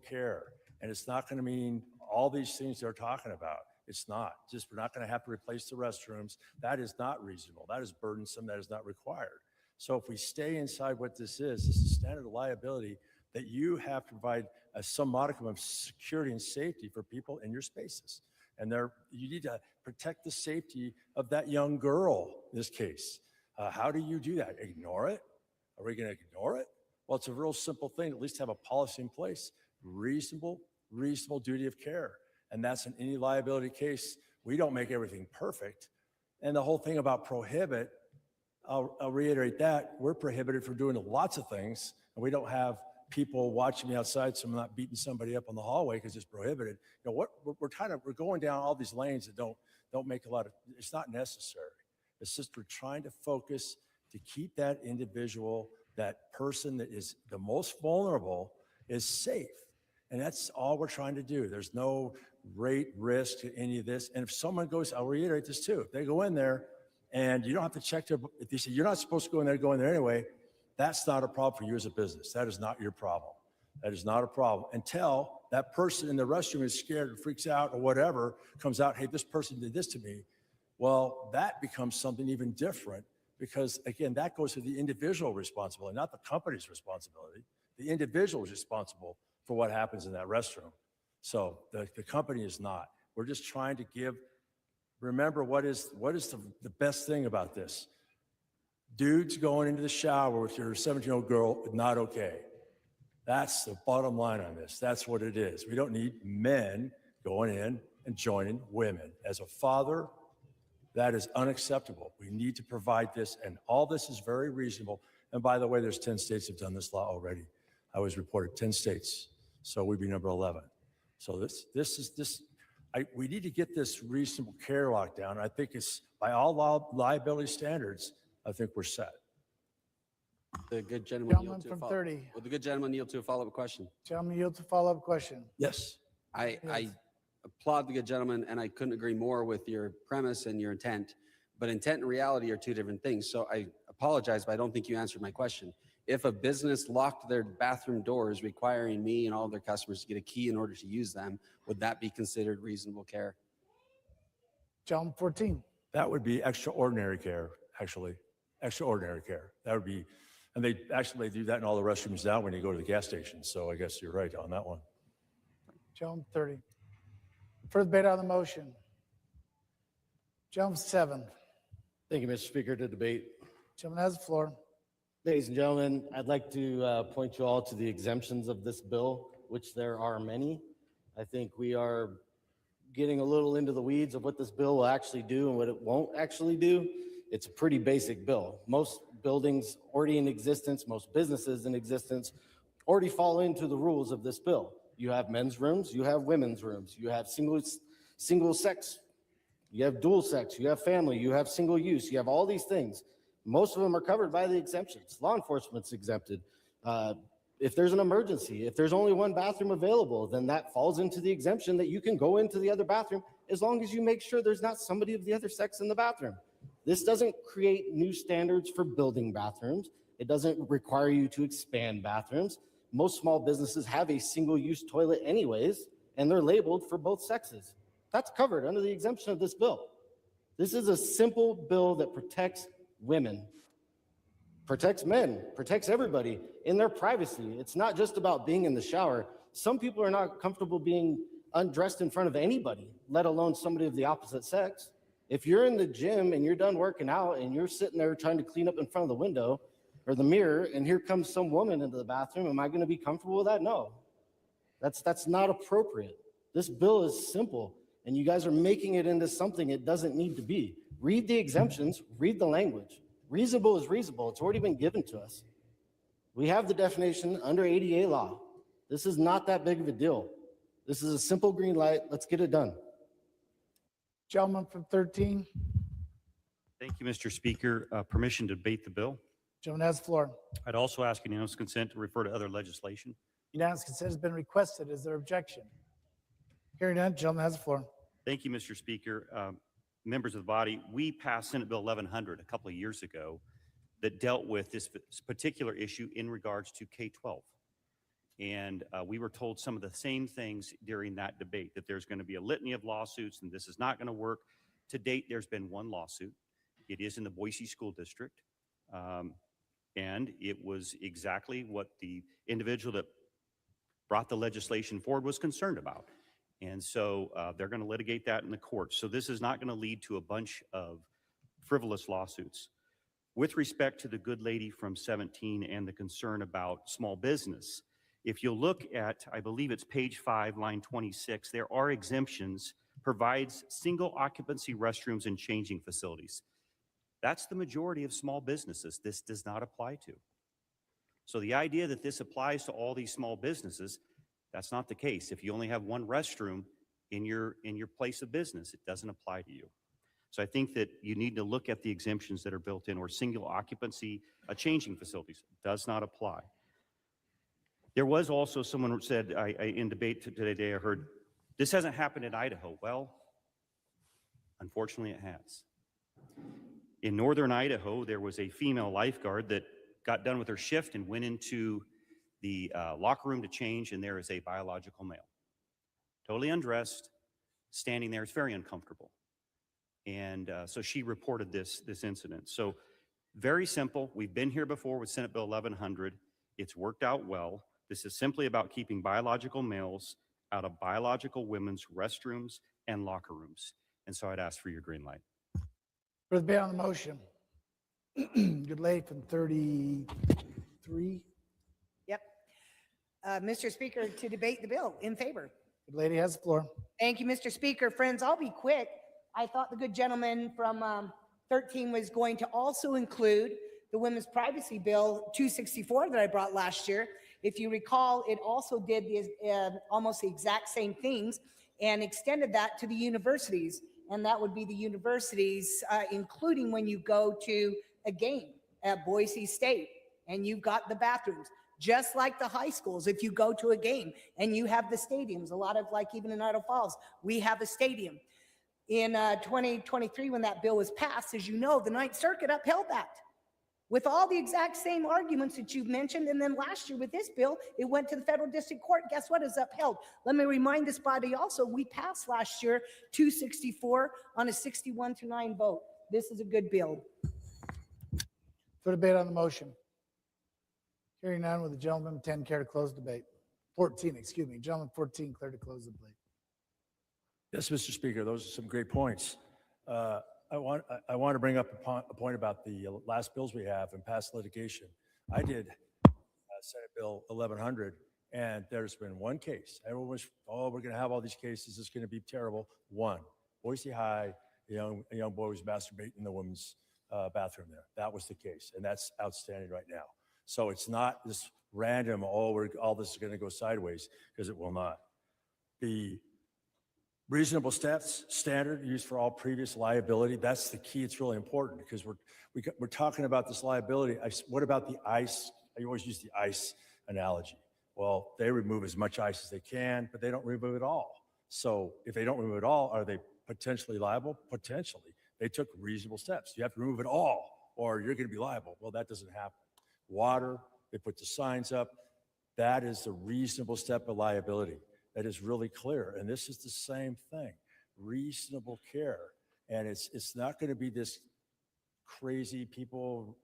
care. And it's not going to mean all these things they're talking about. It's not. Just we're not going to have to replace the restrooms. That is not reasonable. That is burdensome. That is not required. So if we stay inside what this is standard of liability that you have to provide some modicum of security and safety for people in your spaces. And you need to protect the safety of that young girl in this case. How do you do that? Ignore it? Are we going to ignore it? Well, it's a real simple thing. At least have a policy in place. Reasonable duty of care. And that's in any liability case. We don't make everything perfect. And the whole thing about prohibit, I'll reiterate that. We're prohibited from doing lots of things. And we don't have people watching me outside so I'm not beating somebody up on the hallway because it's prohibited. You know, we're going down all these lanes that don't make a lot of, it's not necessary. It's just we're trying to focus to keep that individual, that person that is the most vulnerable is safe. And that's all we're trying to do. There's no rate risk to any of this. And if someone goes, I'll reiterate this too, if they go in there and you don't have to check if they say you're not supposed to go in there anyway, that's not a problem for you as a business. That is not your problem. That is not a problem until that person in the restroom is scared or freaks out or whatever, comes out, hey, this person did this to me. Well, that becomes something even different because, again, that goes to the individual responsibility, not the company's responsibility. The individual is responsible for what happens in that restroom. So the company is not. We're just trying to remember what is the best thing about this. Dudes going into the shower with your 17-year-old girl is not okay. That's the bottom line on this. That's what it is. We don't need men going in and joining women. As a father, that is unacceptable. We need to provide this, and all this is very reasonable. And by the way, there's 10 states have done this law already. I was reported 10 states, so we'd be number 11. So we need to get this reasonable care locked down. I think it's by all liability standards. I think we're set. The good gentleman Gentleman from 30. Will the good gentleman yield to a follow-up question? Gentleman, yield to follow-up question. Yes. I applaud the good gentleman, and I couldn't agree more with your premise and your intent. But intent and reality are two different things. So I apologize, but I don't think you answered my question. If a business locked their bathroom doors, requiring me and all of their customers to get a key in order to use them, would that be considered reasonable care? Gentleman 14. That would be extraordinary care, actually. Extraordinary care. That would be, and they do that in all the restrooms now when you go to the gas station. So I guess you're right on that one. Gentleman 30. Further debate on the motion. Gentleman 7. Thank you, Mr. Speaker, to debate. Gentleman has the floor. Ladies and gentlemen, I'd like to point you all to the exemptions of this bill, which there are many. I think we are getting a little into the weeds of what this bill will actually do and what it won't actually do. It's a pretty basic bill. Most buildings already in existence, most businesses in existence already fall into the rules of this bill. You have men's rooms, you have women's rooms, you have single sex, you have dual sex, you have family, you have single use, you have all these things. Most of them are covered by the exemptions. Law enforcement's exempted. If there's an emergency, if there's only one bathroom available, then that falls into the exemption that you can go into the other bathroom as long as you make sure there's not somebody of the other sex in the bathroom. This doesn't create new standards for building bathrooms. It doesn't require you to expand bathrooms. Most small businesses have a single-use toilet anyways, and they're labeled for both sexes. That's covered under the exemption of this bill. This is a simple bill that protects women, protects men, protects everybody in their privacy. It's not just about being in the shower. Some people are not comfortable being undressed in front of anybody, let alone somebody of the opposite sex. If you're in the gym and you're done working out and you're sitting there trying to clean up in front of the window or the mirror, and here comes some woman into the bathroom, am I going to be comfortable with that? No. That's not appropriate. This bill is simple, and you guys are making it into something it doesn't need to be. Read the exemptions, read the language. Reasonable is reasonable. It's already been given to us. We have the definition under ADA law. This is not that big of a deal. This is a simple green light. Let's get it done. Gentleman from 13. Thank you, Mr. Speaker. Permission to debate the bill. Gentleman has the floor. I'd also ask unanimous consent to refer to other legislation. Unanimous consent has been requested. Is there objection? Hearing none, gentleman has the floor. Thank you, Mr. Speaker. Members of the body, we passed Senate Bill 1100 a couple of years ago that dealt with this particular issue in regards to K-12. And we were told some of the same things during that debate, that there's going to be a litany of lawsuits and this is not going to work. To date, there's been one lawsuit. It is in the Boise School District. And it was exactly what the individual that brought the legislation forward was concerned about. And so they're going to litigate that in the courts. So this is not going to lead to a bunch of frivolous lawsuits. With respect to the good lady from 17 and the concern about small business, if you look at, I believe it's page 5, line 26, there are exemptions, provides single occupancy restrooms and changing facilities. That's the majority of small businesses this does not apply to. So the idea that this applies to all these small businesses, that's not the case. If you only have one restroom in your place of business, it doesn't apply to you. So I think that you need to look at the exemptions that are built in, or single occupancy changing facilities does not apply. There was also someone who said, in debate today, I heard, this hasn't happened in Idaho. Well, unfortunately it has. In northern Idaho, there was a female lifeguard that got done with her shift and went into the locker room to change, and there is a biological male. Totally undressed, standing there. It's very uncomfortable. And so she reported this incident. So very simple. We've been here before with Senate Bill 1100. It's worked out well. This is simply about keeping biological males out of biological women's restrooms and locker rooms. And so I'd ask for your green light. For the debate on the motion. Good lady from 33. Yep. Mr. Speaker, to debate the bill, in favor. Good lady has the floor. Thank you, Mr. Speaker. Friends, I'll be quick. I thought the good gentleman from 13 was going to also include the Women's Privacy Bill 264 that I brought last year. If you recall, it also did almost the exact same things and extended that to the universities. And that would be the universities, including when you go to a game at Boise State and you've got the bathrooms, just like the high schools. If you go to a game and you have the stadiums, a lot of, like even in Idaho Falls, we have a stadium. In 2023, when that bill was passed, as you know, the Ninth Circuit upheld that with all the exact same arguments that you've mentioned. And then last year with this bill, it went to the federal district court. Guess what is upheld? Let me remind this body also, we passed last year 264 on a 61-9 vote. This is a good bill. For debate on the motion. Hearing none, with the gentleman from 10 care to close debate. 14, excuse me. Gentleman 14, clear to close the debate. Yes, Mr. Speaker, those are some great points. I want to bring up a point about the last bills we have and past litigation. I did Senate Bill 1100, and there's been one case. Everyone was, oh, we're going to have all these cases. It's going to be terrible. One, Boise High, a young boy was masturbating in the women's bathroom there. That was the case, and that's outstanding right now. So it's not this random, all this is going to go sideways, because it will not. The reasonable steps standard used for all previous liability, that's the key. It's really important, because we're talking about this liability. What about the ice? I always use the ice analogy. Well, they remove as much ice as they can, but they don't remove it all. So if they don't remove it all, are they potentially liable? Potentially. They took reasonable steps. You have to remove it all, or you're going to be liable. Well, that doesn't happen. Water, they put the signs up. That is the reasonable step of liability. That is really clear. And this is the same thing, reasonable care. And it's not going to be this crazy people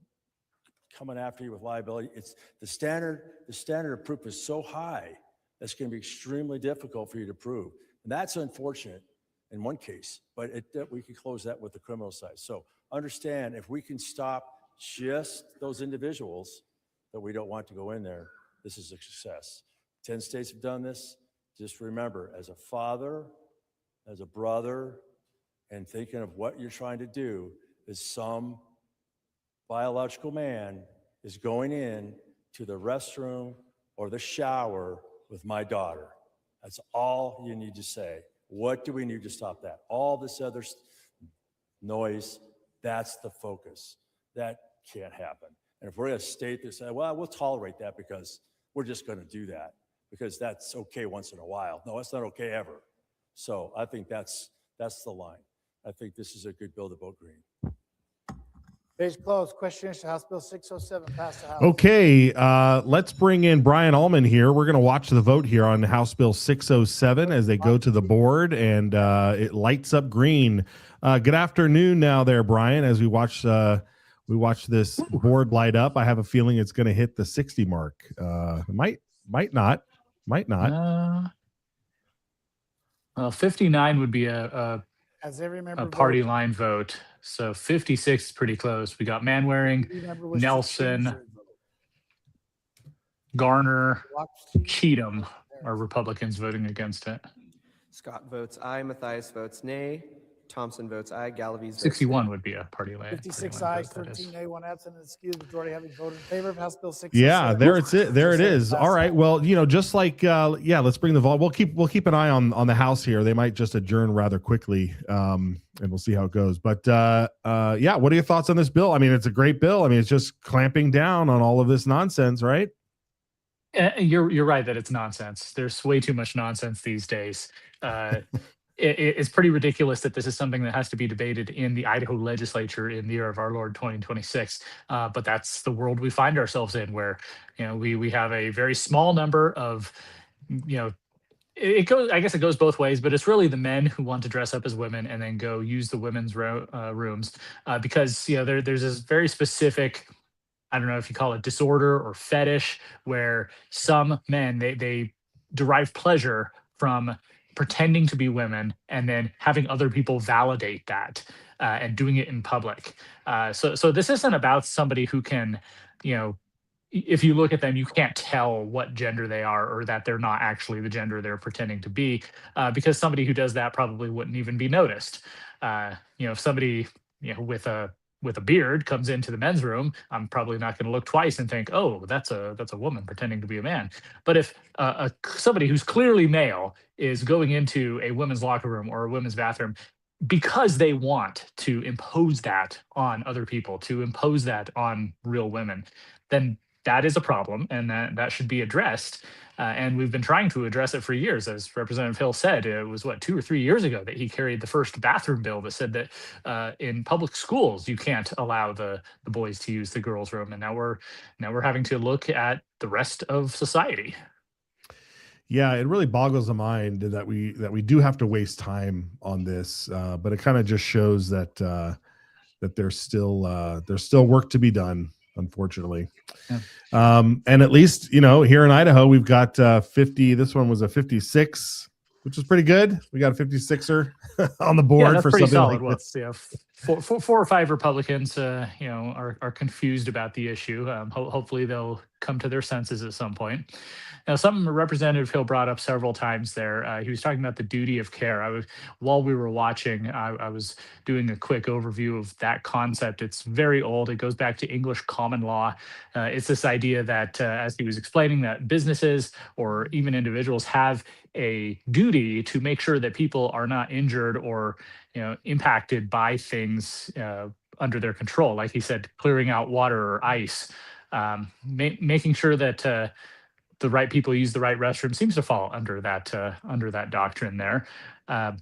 coming after you with liability. It's the standard of proof is so high, that's going to be extremely difficult for you to prove. And that's unfortunate in one case, but we can close that with the criminal side. So understand, if we can stop just those individuals that we don't want to go in there, this is a success. 10 states have done this. Just remember, as a father, as a brother, and thinking of what you're trying to do, is some biological man is going in to the restroom or the shower with my daughter. That's all you need to say. What do we need to stop that? All this other noise, that's the focus. That can't happen. And if we're going to state this, well, we'll tolerate that because we're just going to do that because that's okay once in a while. No, it's not okay ever. So I think that's the line. I think this is a good bill to vote green. Page closed. Question to House Bill 607 passed the House. Okay, let's bring in Brian Allman here. We're going to watch the vote here on House Bill 607 as they go to the board, and it lights up green. Good afternoon now there, Brian, as we watch this board light up. I have a feeling it's going to hit the 60 mark. Might not. Well, 59 would be a Has every member party voted? line vote. So 56 is pretty close. We got Manwaring, Every member wishes to change Nelson, their vote. Garner, Watch Cheatham are Republicans voting against it. Scott votes aye. Matthias votes nay. Thompson votes aye. Galaviz votes 61 nay. would be a party line. 56 party line ayes, vote, that is. 13 nay, 1 absent, and excused. Majority having voted in favor of House Bill 607. Yeah, there it is. All right. Well, just like let's bring the vote. We'll keep an eye on the House here. They might just adjourn rather quickly, and we'll see how it goes. But what are your thoughts on this bill? I mean, it's a great bill. I mean, it's just clamping down on all of this nonsense, right? You're right that it's nonsense. There's way too much nonsense these days. It's pretty ridiculous that this is something that has to be debated in the Idaho legislature in the year of our Lord 2026. But that's the world we find ourselves in, where we have a very small number of it goes. I guess it goes both ways, but it's really the men who want to dress up as women and then go use the women's rooms because there's this very specific, I don't know if you call it disorder or fetish, where some men they derive pleasure from pretending to be women and then having other people validate that and doing it in public. So this isn't about somebody who can, if you look at them, you can't tell what gender they are or that they're not actually the gender they're pretending to be, because somebody who does that probably wouldn't even be noticed. If somebody with a beard comes into the men's room, I'm probably not going to look twice and think, oh, that's a woman pretending to be a man. But if somebody who's clearly male is going into a women's locker room or a women's bathroom because they want to impose that on other people, to impose that on real women, then that is a problem, and that should be addressed. And we've been trying to address it for years. As Representative Hill said, it was 2 or 3 years ago that he carried the first bathroom bill that said that in public schools you can't allow the boys to use the girls' room. And now we're having to look at the rest of society. Yeah, it really boggles the mind that we do have to waste time on this, but it kind of just shows that there's still work to be done, unfortunately. Yeah. And at least here in Idaho we've got 50. This one was a 56, which is pretty good. We got a 56er on the board that's for pretty something solid. like this. Four or five Republicans, are confused about the issue. Hopefully, they'll come to their senses at some point. Now, some Representative Hill brought up several times there. He was talking about the duty of care. While we were watching, I was doing a quick overview of that concept. It's very old. It goes back to English common law. It's this idea that, as he was explaining, that businesses or even individuals have a duty to make sure that people are not injured or impacted by things under their control. Like he said, clearing out water or ice, making sure that the right people use the right restroom seems to fall under that doctrine there. I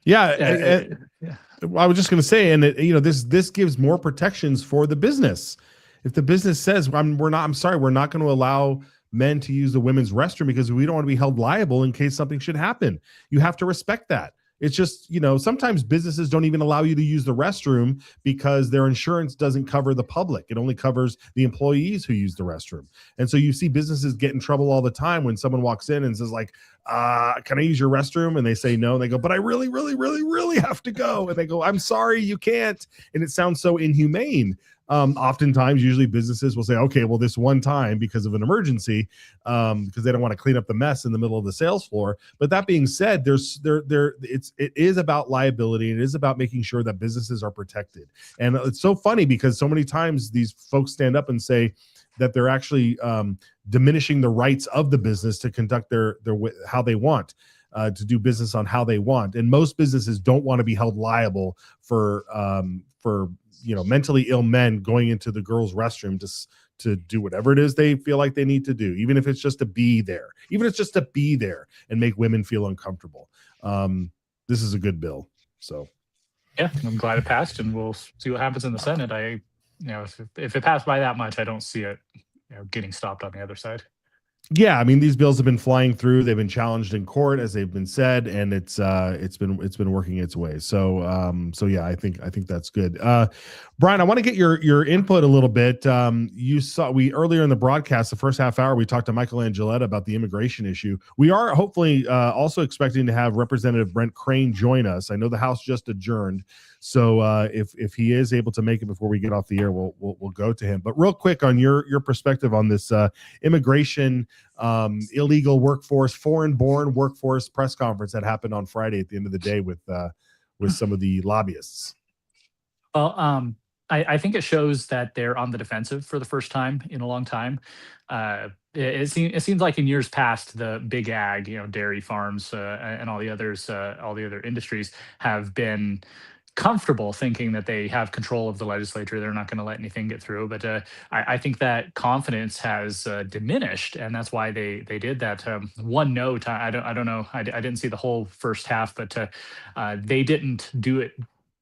was just going to say, and this gives more protections for the business. If the business says we're not going to allow men to use the women's restroom because we don't want to be held liable in case something should happen, you have to respect that. It's just, sometimes businesses don't even allow you to use the restroom because their insurance doesn't cover the public. It only covers the employees who use the restroom. And so you see businesses get in trouble all the time when someone walks in and says like, can I use your restroom? And they say no. And they go, but I really, really, really, really have to go. And they go, I'm sorry, you can't. And it sounds so inhumane. Oftentimes, usually businesses will say, okay, well, this one time because of an emergency, because they don't want to clean up the mess in the middle of the sales floor. But that being said, it is about liability, and it is about making sure that businesses are protected. And it's so funny because so many times these folks stand up and say that they're actually diminishing the rights of the business to conduct their how they want. to do business on how they want. And most businesses don't want to be held liable for mentally ill men going into the girls' restroom to do whatever it is they feel like they need to do, even if it's just to be there, and make women feel uncomfortable. This is a good bill. So, yeah, I'm glad it passed, and we'll see what happens in the Senate. If it passed by that much, I don't see it getting stopped on the other side. Yeah, I mean, these bills have been flying through. They've been challenged in court, as they've been said, and it's been working its way. So yeah, I think that's good. Brian, I want to get your input a little bit. You saw earlier in the broadcast, the first half hour, we talked to Michael Angeletta about the immigration issue. We are hopefully also expecting to have Representative Brent Crane join us. I know the House just adjourned, so if he is able to make it before we get off the air, we'll go to him. But real quick on your perspective on this immigration, illegal workforce, foreign-born workforce press conference that happened on Friday at the end of the day with some of the lobbyists. Well, I think it shows that they're on the defensive for the first time in a long time. It seems like in years past, the big ag, dairy farms and all the other industries have been comfortable thinking that they have control of the legislature. They're not going to let anything get through. But I think that confidence has diminished, and that's why they did that. One note, I don't know, I didn't see the whole first half, but they didn't do it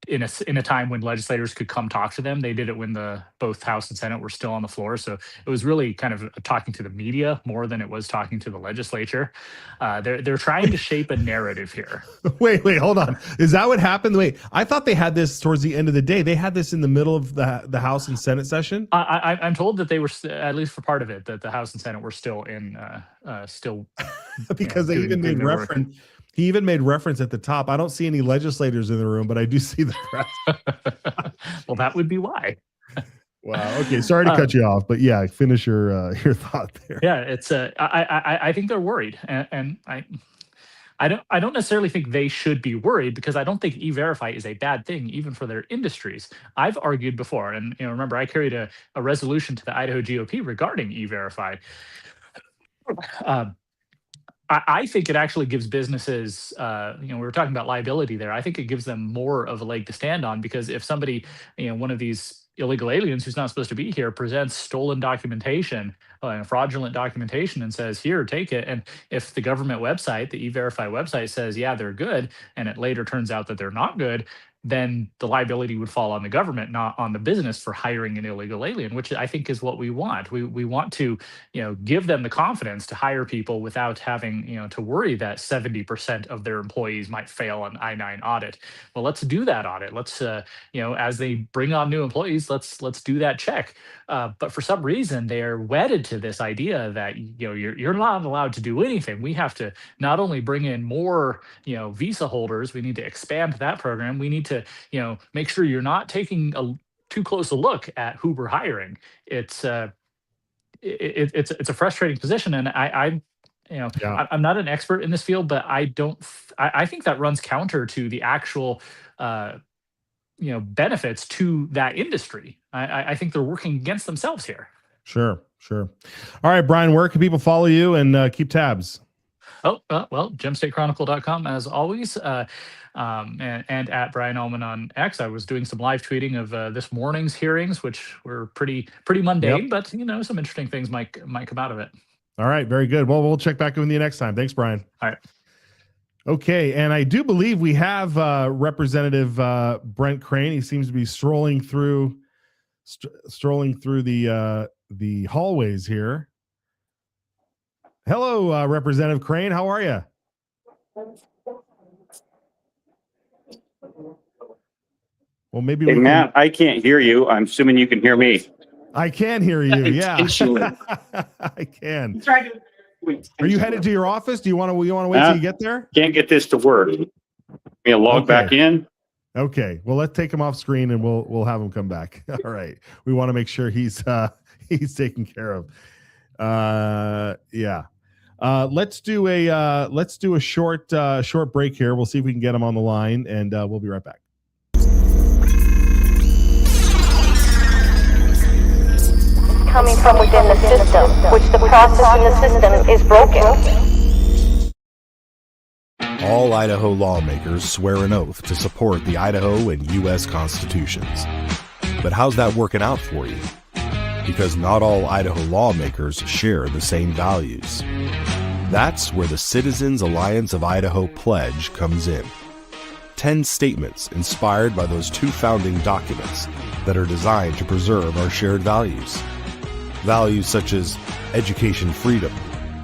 in a time when legislators could come talk to them. They did it when both House and Senate were still on the floor. So it was really kind of talking to the media more than it was talking to the legislature. They're trying to shape a narrative here. Wait, hold on. Is that what happened? Wait, I thought they had this towards the end of the day. They had this in the middle of the House and Senate session. I'm told that they were, at least for part of it, that the House and Senate were still in because they even made reference. He even made reference at the top. I don't see any legislators in the room, but I do see the press. Well, that would be why. Wow. Okay. Sorry to cut you off, but yeah, finish your thought there. Yeah, it's I think they're worried, and I don't necessarily think they should be worried, because I don't think E-Verify is a bad thing even for their industries. I've argued before, and remember, I carried a resolution to the Idaho GOP regarding E-Verify. I think it actually gives businesses, we were talking about liability there. I think it gives them more of a leg to stand on, because if somebody, one of these illegal aliens who's not supposed to be here presents stolen documentation, fraudulent documentation, and says, here, take it. And if the government website, the E-Verify website, says, yeah, they're good, and it later turns out that they're not good, then the liability would fall on the government, not on the business for hiring an illegal alien, which I think is what we want. We want to, give them the confidence to hire people without having, to worry that 70% of their employees might fail an I-9 audit. Well, let's do that audit. Let's, as they bring on new employees, let's do that check. But for some reason, they're wedded to this idea that, you're not allowed to do anything. We have to not only bring in more, visa holders, we need to expand that program. We need to, make sure you're not taking too close a look at who we're hiring. It's a frustrating position, and I'm not an expert in this field, but I think that runs counter to the actual benefits to that industry. I think they're working against themselves here. Sure. All right, Brian, where can people follow you and keep tabs? Oh, well, gemstatechronicle.com as always, and at Brian Ullman on X. I was doing some live tweeting of this morning's hearings, which were pretty mundane, but some interesting things might come out of it. All right, very good. Well, we'll check back in with you next time. Thanks, Brian. All right. Okay, and I do believe we have Representative Brent Crane. He seems to be strolling through the hallways here. Hello, Representative Crane. How are you? Well, maybe. Hey, Matt, I can't hear you. I'm assuming you can hear me. I can hear you. Yeah, I can. Are you headed to your office? Do you want to wait till you get there? Can't get this to work. Me log back in. Okay. Well, let's take him off screen and we'll have him come back. All right. We want to make sure he's taken care of. Yeah. Let's do a short break here. We'll see if we can get him on the line, and we'll be right back. Coming from within the system, which the process in the system is broken. all Idaho lawmakers swear an oath to support the Idaho and U.S. constitutions. But how's that working out for you? Because not all Idaho lawmakers share the same values. That's where the Citizens Alliance of Idaho pledge comes in. 10 statements inspired by those 2 founding documents that are designed to preserve our shared values. Values such as education freedom,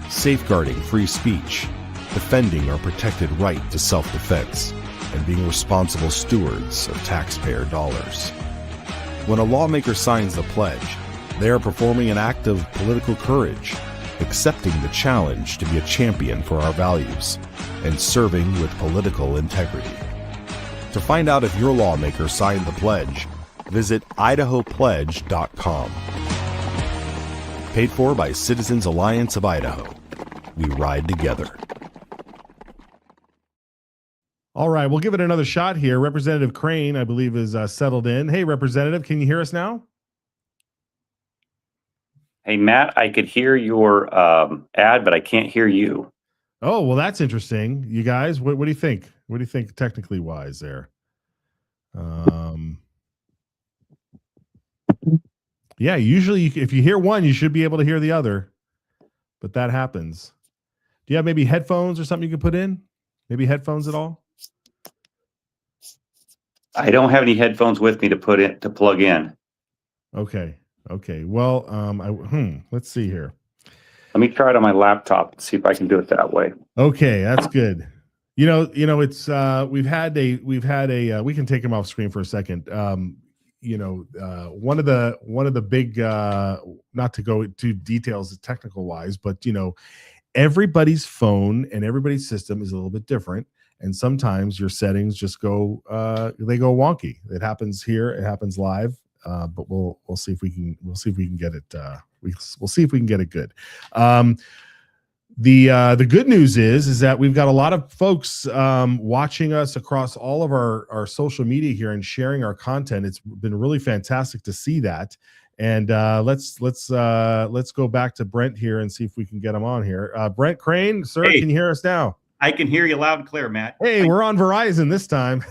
safeguarding free speech, defending our protected right to self-defense, and being responsible stewards of taxpayer dollars. When a lawmaker signs the pledge, they are performing an act of political courage, accepting the challenge to be a champion for our values, and serving with political integrity. To find out if your lawmaker signed the pledge, visit idahopledge.com. Paid for by Citizens Alliance of Idaho. We ride together. All right, we'll give it another shot here. Representative Crane, I believe, is settled in. Hey, Representative, can you hear us now? Hey, Matt, I could hear your ad, but I can't hear you. Oh, well, that's interesting. You guys, what do you think? What do you think technically wise there? Yeah, usually if you hear one, you should be able to hear the other, but that happens. Do you have maybe headphones or something you can put in? Maybe headphones at all? I don't have any headphones with me to plug in. Okay. Well, let's see here. Let me try it on my laptop and see if I can do it that way. Okay, that's good. You know, it's we can take him off screen for a second. One of the big, not to go into details technical wise, but everybody's phone and everybody's system is a little bit different. And sometimes your settings just go wonky. It happens here. It happens live. But we'll see if we can get it. We'll see if we can get it good. The good news is that we've got a lot of folks watching us across all of our social media here and sharing our content. It's been really fantastic to see that. And let's go back to Brent here and see if we can get him on here. Brent Crane, sir, Hey. can you hear us now? I can hear you loud and clear, Matt. Hey, we're on Verizon this time.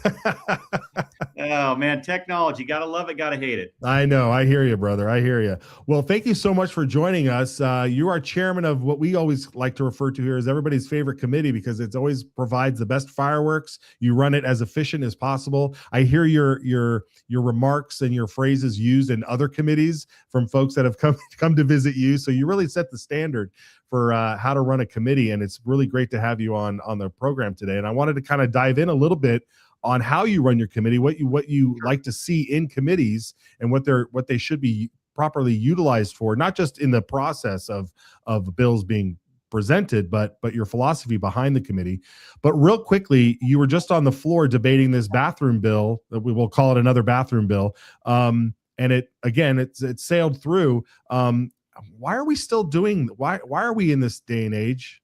Oh man, technology. Gotta love it, gotta hate it. I know. I hear you, brother. I hear you. Well, thank you so much for joining us. You are chairman of what we always like to refer to here as everybody's favorite committee because it always provides the best fireworks. You run it as efficient as possible. I hear your remarks and your phrases used in other committees from folks that have come to visit you. So you really set the standard for how to run a committee, and it's really great to have you on the program today. And I wanted to kind of dive in a little bit on how you run your committee, what you like to see in committees, and what they should be properly utilized for, not just in the process of bills being presented, but your philosophy behind the committee. But real quickly, you were just on the floor debating this bathroom bill, that we will call it another bathroom bill, and it sailed through. Why are we still doing? Why are we in this day and age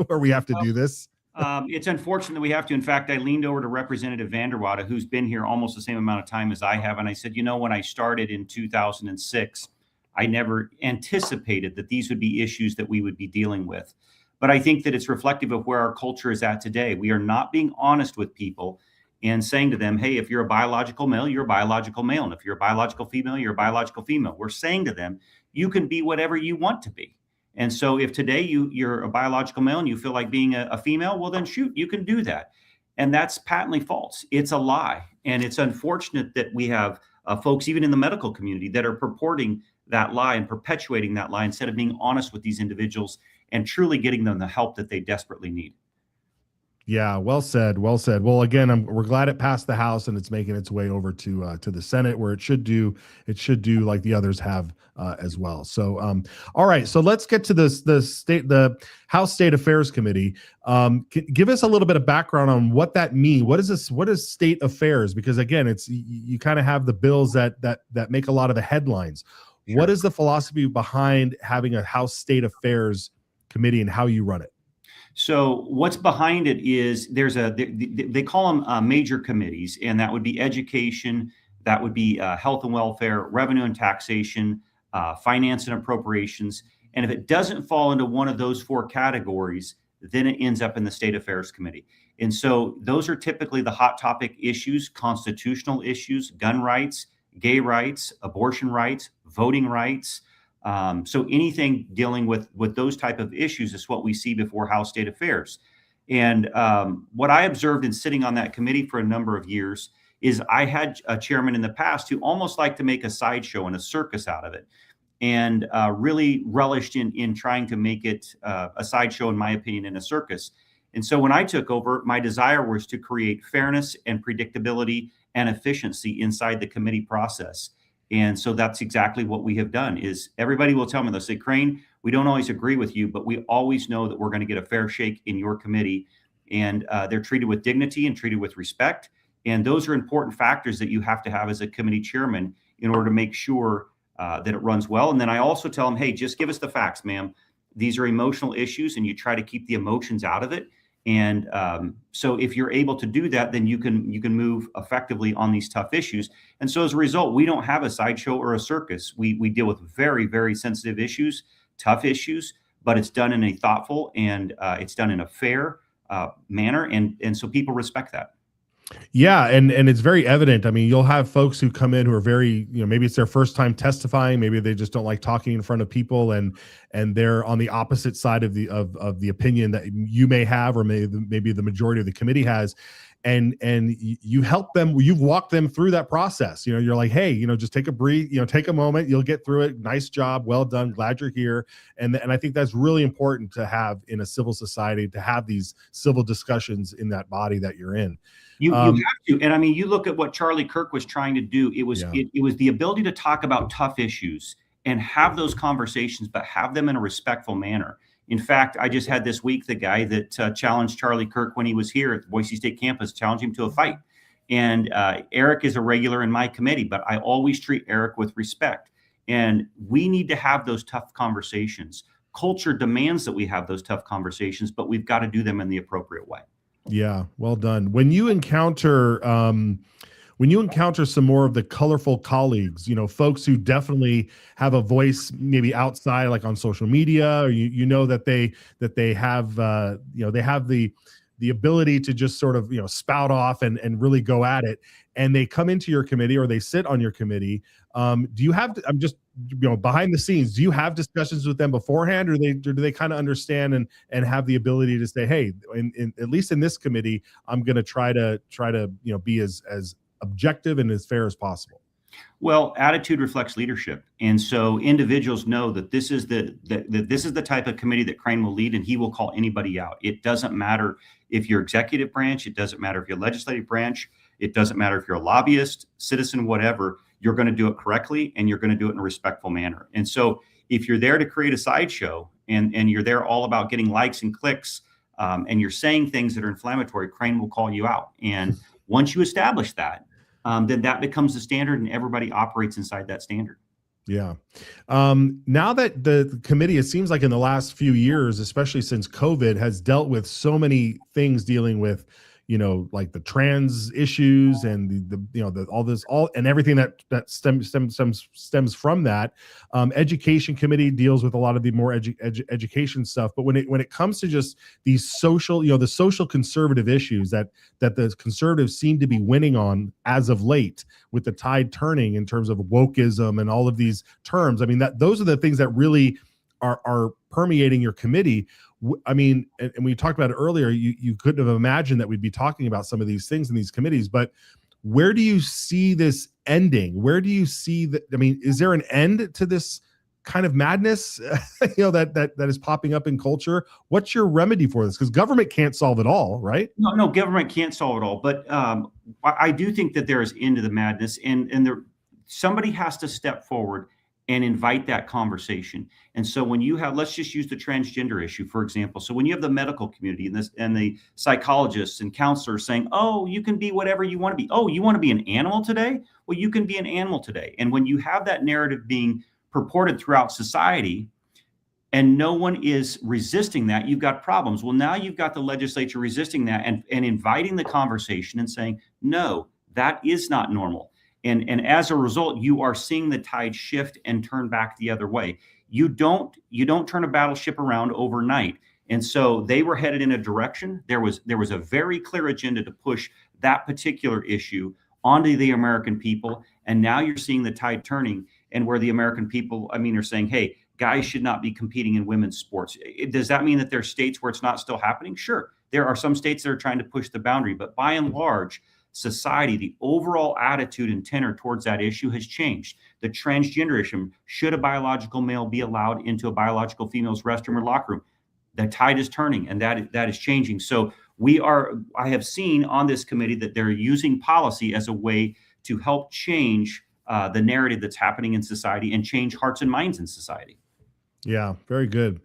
where we have to do this? It's unfortunate that we have to. In fact, I leaned over to Representative Vanderwater, who's been here almost the same amount of time as I have, and I said, when I started in 2006, I never anticipated that these would be issues that we would be dealing with. But I think that it's reflective of where our culture is at today. We are not being honest with people and saying to them, hey, if you're a biological male, you're a biological male. And if you're a biological female, you're a biological female. We're saying to them, you can be whatever you want to be. And so if today you're a biological male and you feel like being a female, well, then shoot, you can do that. And that's patently false. It's a lie. And it's unfortunate that we have folks, even in the medical community, that are purporting that lie and perpetuating that lie instead of being honest with these individuals and truly getting them the help that they desperately need. Yeah, well said. Well said. Well, again, we're glad it passed the House and it's making its way over to the Senate, where it should do like the others have as well. So, all right. So let's get to the House State Affairs Committee. Give us a little bit of background on what that means. What is this? What is state affairs? Because again, it's you kind of have the bills that make a lot of the headlines. Sure. What is the philosophy behind having a House State Affairs Committee and how you run it? So what's behind it is they call them major committees, and that would be education, that would be health and welfare, revenue and taxation, finance and appropriations. And if it doesn't fall into one of those four categories, then it ends up in the State Affairs Committee. And so those are typically the hot topic issues: constitutional issues, gun rights, gay rights, abortion rights, voting rights. So anything dealing with those type of issues is what we see before House State Affairs. And what I observed in sitting on that committee for a number of years is I had a chairman in the past who almost liked to make a sideshow and a circus out of it, and really relished in trying to make it a sideshow, in my opinion, and a circus. And so when I took over, my desire was to create fairness and predictability and efficiency inside the committee process. And so that's exactly what we have done. Is everybody will tell me, they'll say, Crane, we don't always agree with you, but we always know that we're going to get a fair shake in your committee. And they're treated with dignity and treated with respect. And those are important factors that you have to have as a committee chairman in order to make sure that it runs well. And then I also tell them, hey, just give us the facts, ma'am. These are emotional issues, and you try to keep the emotions out of it. And so if you're able to do that, then you can move effectively on these tough issues. And so as a result, we don't have a sideshow or a circus. We deal with very, very sensitive issues, tough issues, but it's done in a thoughtful and it's done in a fair manner. And so people respect that. Yeah, and it's very evident. I mean, you'll have folks who come in who are very, maybe it's their first time testifying, maybe they just don't like talking in front of people, and they're on the opposite side of the opinion that you may have, or maybe the majority of the committee has, and you help them, you've walked them through that process. You're like, hey, just take a breathe, take a moment, you'll get through it. Nice job, well done, glad you're here. And I think that's really important to have in a civil society, to have these civil discussions in that body that you're in. You have to. And I mean, you look at what Charlie Kirk was trying to do. It was the ability to talk about tough issues and have those conversations, but have them in a respectful manner. In fact, I just had this week the guy that challenged Charlie Kirk when he was here at the Boise State campus, challenged him to a fight. And Eric is a regular in my committee, but I always treat Eric with respect. And we need to have those tough conversations. Culture demands that we have those tough conversations, but we've got to do them in the appropriate way. Yeah, well done. When you encounter some more of the colorful colleagues, folks who definitely have a voice, maybe outside, like on social media, or that they have they have the ability to just sort of spout off and really go at it, and they come into your committee or they sit on your committee. Do you have? I'm just behind the scenes. Do you have discussions with them beforehand, or do they kind of understand and have the ability to say, hey, at least in this committee, I'm going to try to be as objective and as fair as possible? Well, attitude reflects leadership, and so individuals know that this is the type of committee that Crane will lead, and he will call anybody out. It doesn't matter if you're executive branch, it doesn't matter if you're legislative branch, it doesn't matter if you're a lobbyist, citizen, whatever. You're going to do it correctly, and you're going to do it in a respectful manner. And so, if you're there to create a sideshow, and you're there all about getting likes and clicks, and you're saying things that are inflammatory, Crane will call you out. And once you establish that, then that becomes the standard, and everybody operates inside that standard. Yeah. Now that the committee, it seems like in the last few years, especially since COVID, has dealt with so many things dealing with, like the trans issues and and everything that stems from that. Education committee deals with a lot of the more education stuff. But when it comes to just these social, the social conservative issues that the conservatives seem to be winning on as of late, with the tide turning in terms of wokeism and all of these terms. I mean, those are the things that really are permeating your committee. I mean, and we talked about it earlier, you couldn't have imagined that we'd be talking about some of these things in these committees, but where do you see this ending? Where do you see that? I mean, is there an end to this kind of madness, that is popping up in culture? What's your remedy for this? Because government can't solve it all, right? No, government can't solve it all, but I do think that there is end to the madness, and somebody has to step forward and invite that conversation. And so when you have, let's just use the transgender issue, for example. So when you have the medical community and the psychologists and counselors saying, oh, you can be whatever you want to be. Oh, you want to be an animal today? Well, you can be an animal today. And when you have that narrative being purported throughout society and no one is resisting that, you've got problems. Well, now you've got the legislature resisting that and inviting the conversation and saying, no, that is not normal. And as a result, you are seeing the tide shift and turn back the other way. You don't turn a battleship around overnight. And so they were headed in a direction. There was a very clear agenda to push that particular issue onto the American people. And now you're seeing the tide turning, and where the American people, are saying, hey, guys should not be competing in women's sports. Does that mean that there are states where it's not still happening? Sure. There are some states that are trying to push the boundary, but by and large, society, the overall attitude and tenor towards that issue has changed. The transgender issue, should a biological male be allowed into a biological female's restroom or locker room? The tide is turning, and that is changing. So I have seen on this committee that they're using policy as a way to help change the narrative that's happening in society and change hearts and minds in society. Yeah, very good.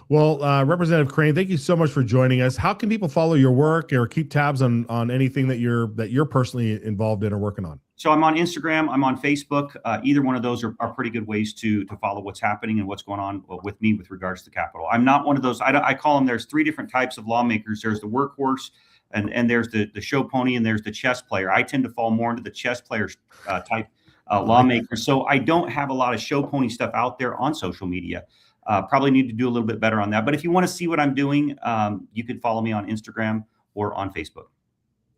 Well, Representative Crane, thank you so much for joining us. How can people follow your work or keep tabs on anything that you're personally involved in or working on? So I'm on Instagram, I'm on Facebook. Either one of those are pretty good ways to follow what's happening and what's going on with me with regards to the Capitol. I'm not one of those. I call them, there's three different types of lawmakers. There's the workhorse, and there's the show pony, and there's the chess player. I tend to fall more into the chess player type lawmaker. So I don't have a lot of show pony stuff out there on social media. Probably need to do a little bit better on that. But if you want to see what I'm doing, you can follow me on Instagram or on Facebook.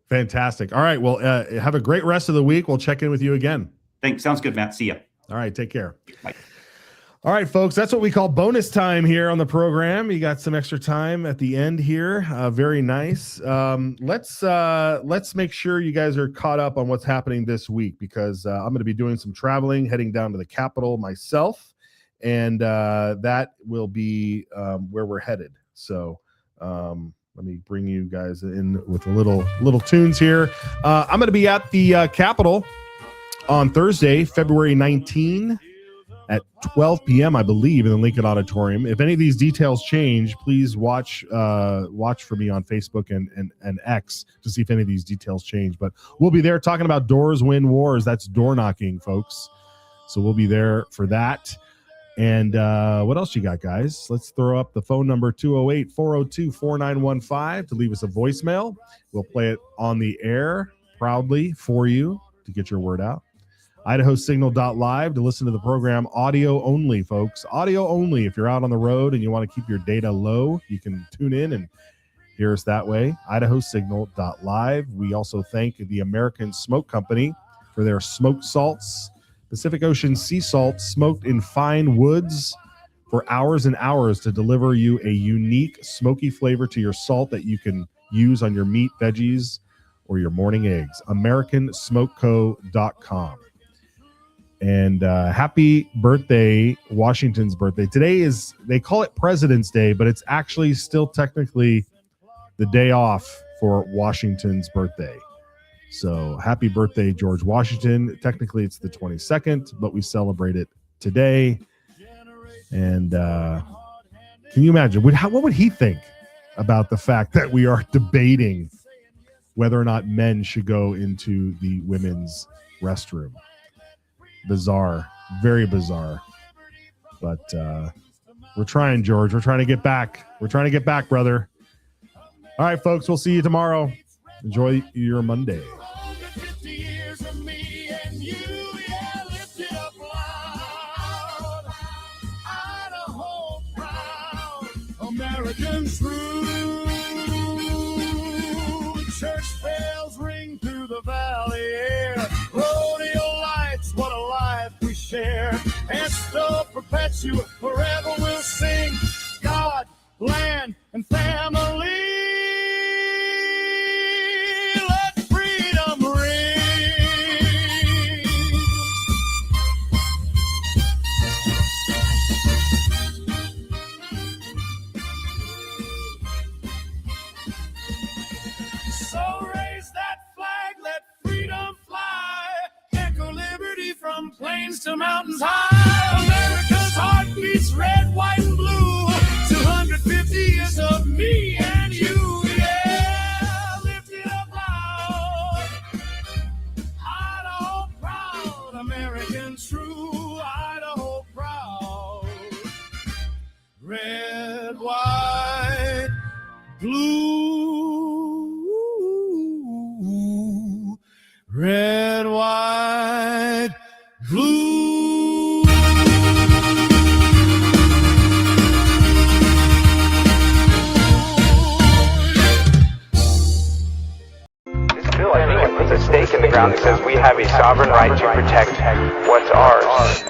Fantastic. All right. Well, have a great rest of the week. We'll check in with you again. Thanks. Sounds good, Matt. See ya. All right. Take care. Bye. All right, folks. That's what we call bonus time here on the program. You got some extra time at the end here. Very nice. Let's make sure you guys are caught up on what's happening this week, because I'm going to be doing some traveling, heading down to the Capitol myself. And that will be where we're headed. So let me bring you guys in with a little tunes here. I'm going to be at the Capitol on Thursday, February 19 at 12 p.m., I believe, in the Lincoln Auditorium. If any of these details change, please watch for me on Facebook and X to see if any of these details change. But we'll be there talking about Doors Win Wars. That's door knocking, folks. So we'll be there for that. And what else you got, guys? Let's throw up the phone number 208-402-4915 to leave us a voicemail. We'll play it on the air proudly for you to get your word out. IdahoSignal.live to listen to the program audio only, folks. Audio only. If you're out on the road and you want to keep your data low, you can tune in and hear us that way. IdahoSignal.live. We also thank the American Smoke Company for their smoked salts. Pacific Ocean sea salt smoked in fine woods for hours and hours to deliver you a unique smoky flavor to your salt that you can use on your meat, veggies, or your morning eggs. AmericanSmokeCo.com. And happy birthday, Washington's birthday. Today is, they call it President's Day, but it's actually still technically the day off for Washington's birthday. So happy birthday, George Washington. Technically, it's the 22nd, but we celebrate it today. And can you imagine? What would he think about the fact that we are debating whether or not men should go into the women's restroom? Bizarre. Very bizarre. But we're trying, George. We're trying to get back. We're trying to get back, brother. All right, folks. We'll see you tomorrow. Enjoy your Monday. American true. Church bells ring through the valley air. Rodeo lights, what a life we share. And still perpetuate, forever we'll sing. God, land, and family. Let freedom ring. So raise that flag, let freedom fly. Echo liberty from plains to mountains high. America's heart beats red, white, and blue. 250 years of me and you, yeah. Lift it up loud. Idaho proud, American true. Idaho proud. Red, white, blue. Red, white, blue. ground that says we have a sovereign right to protect what's ours.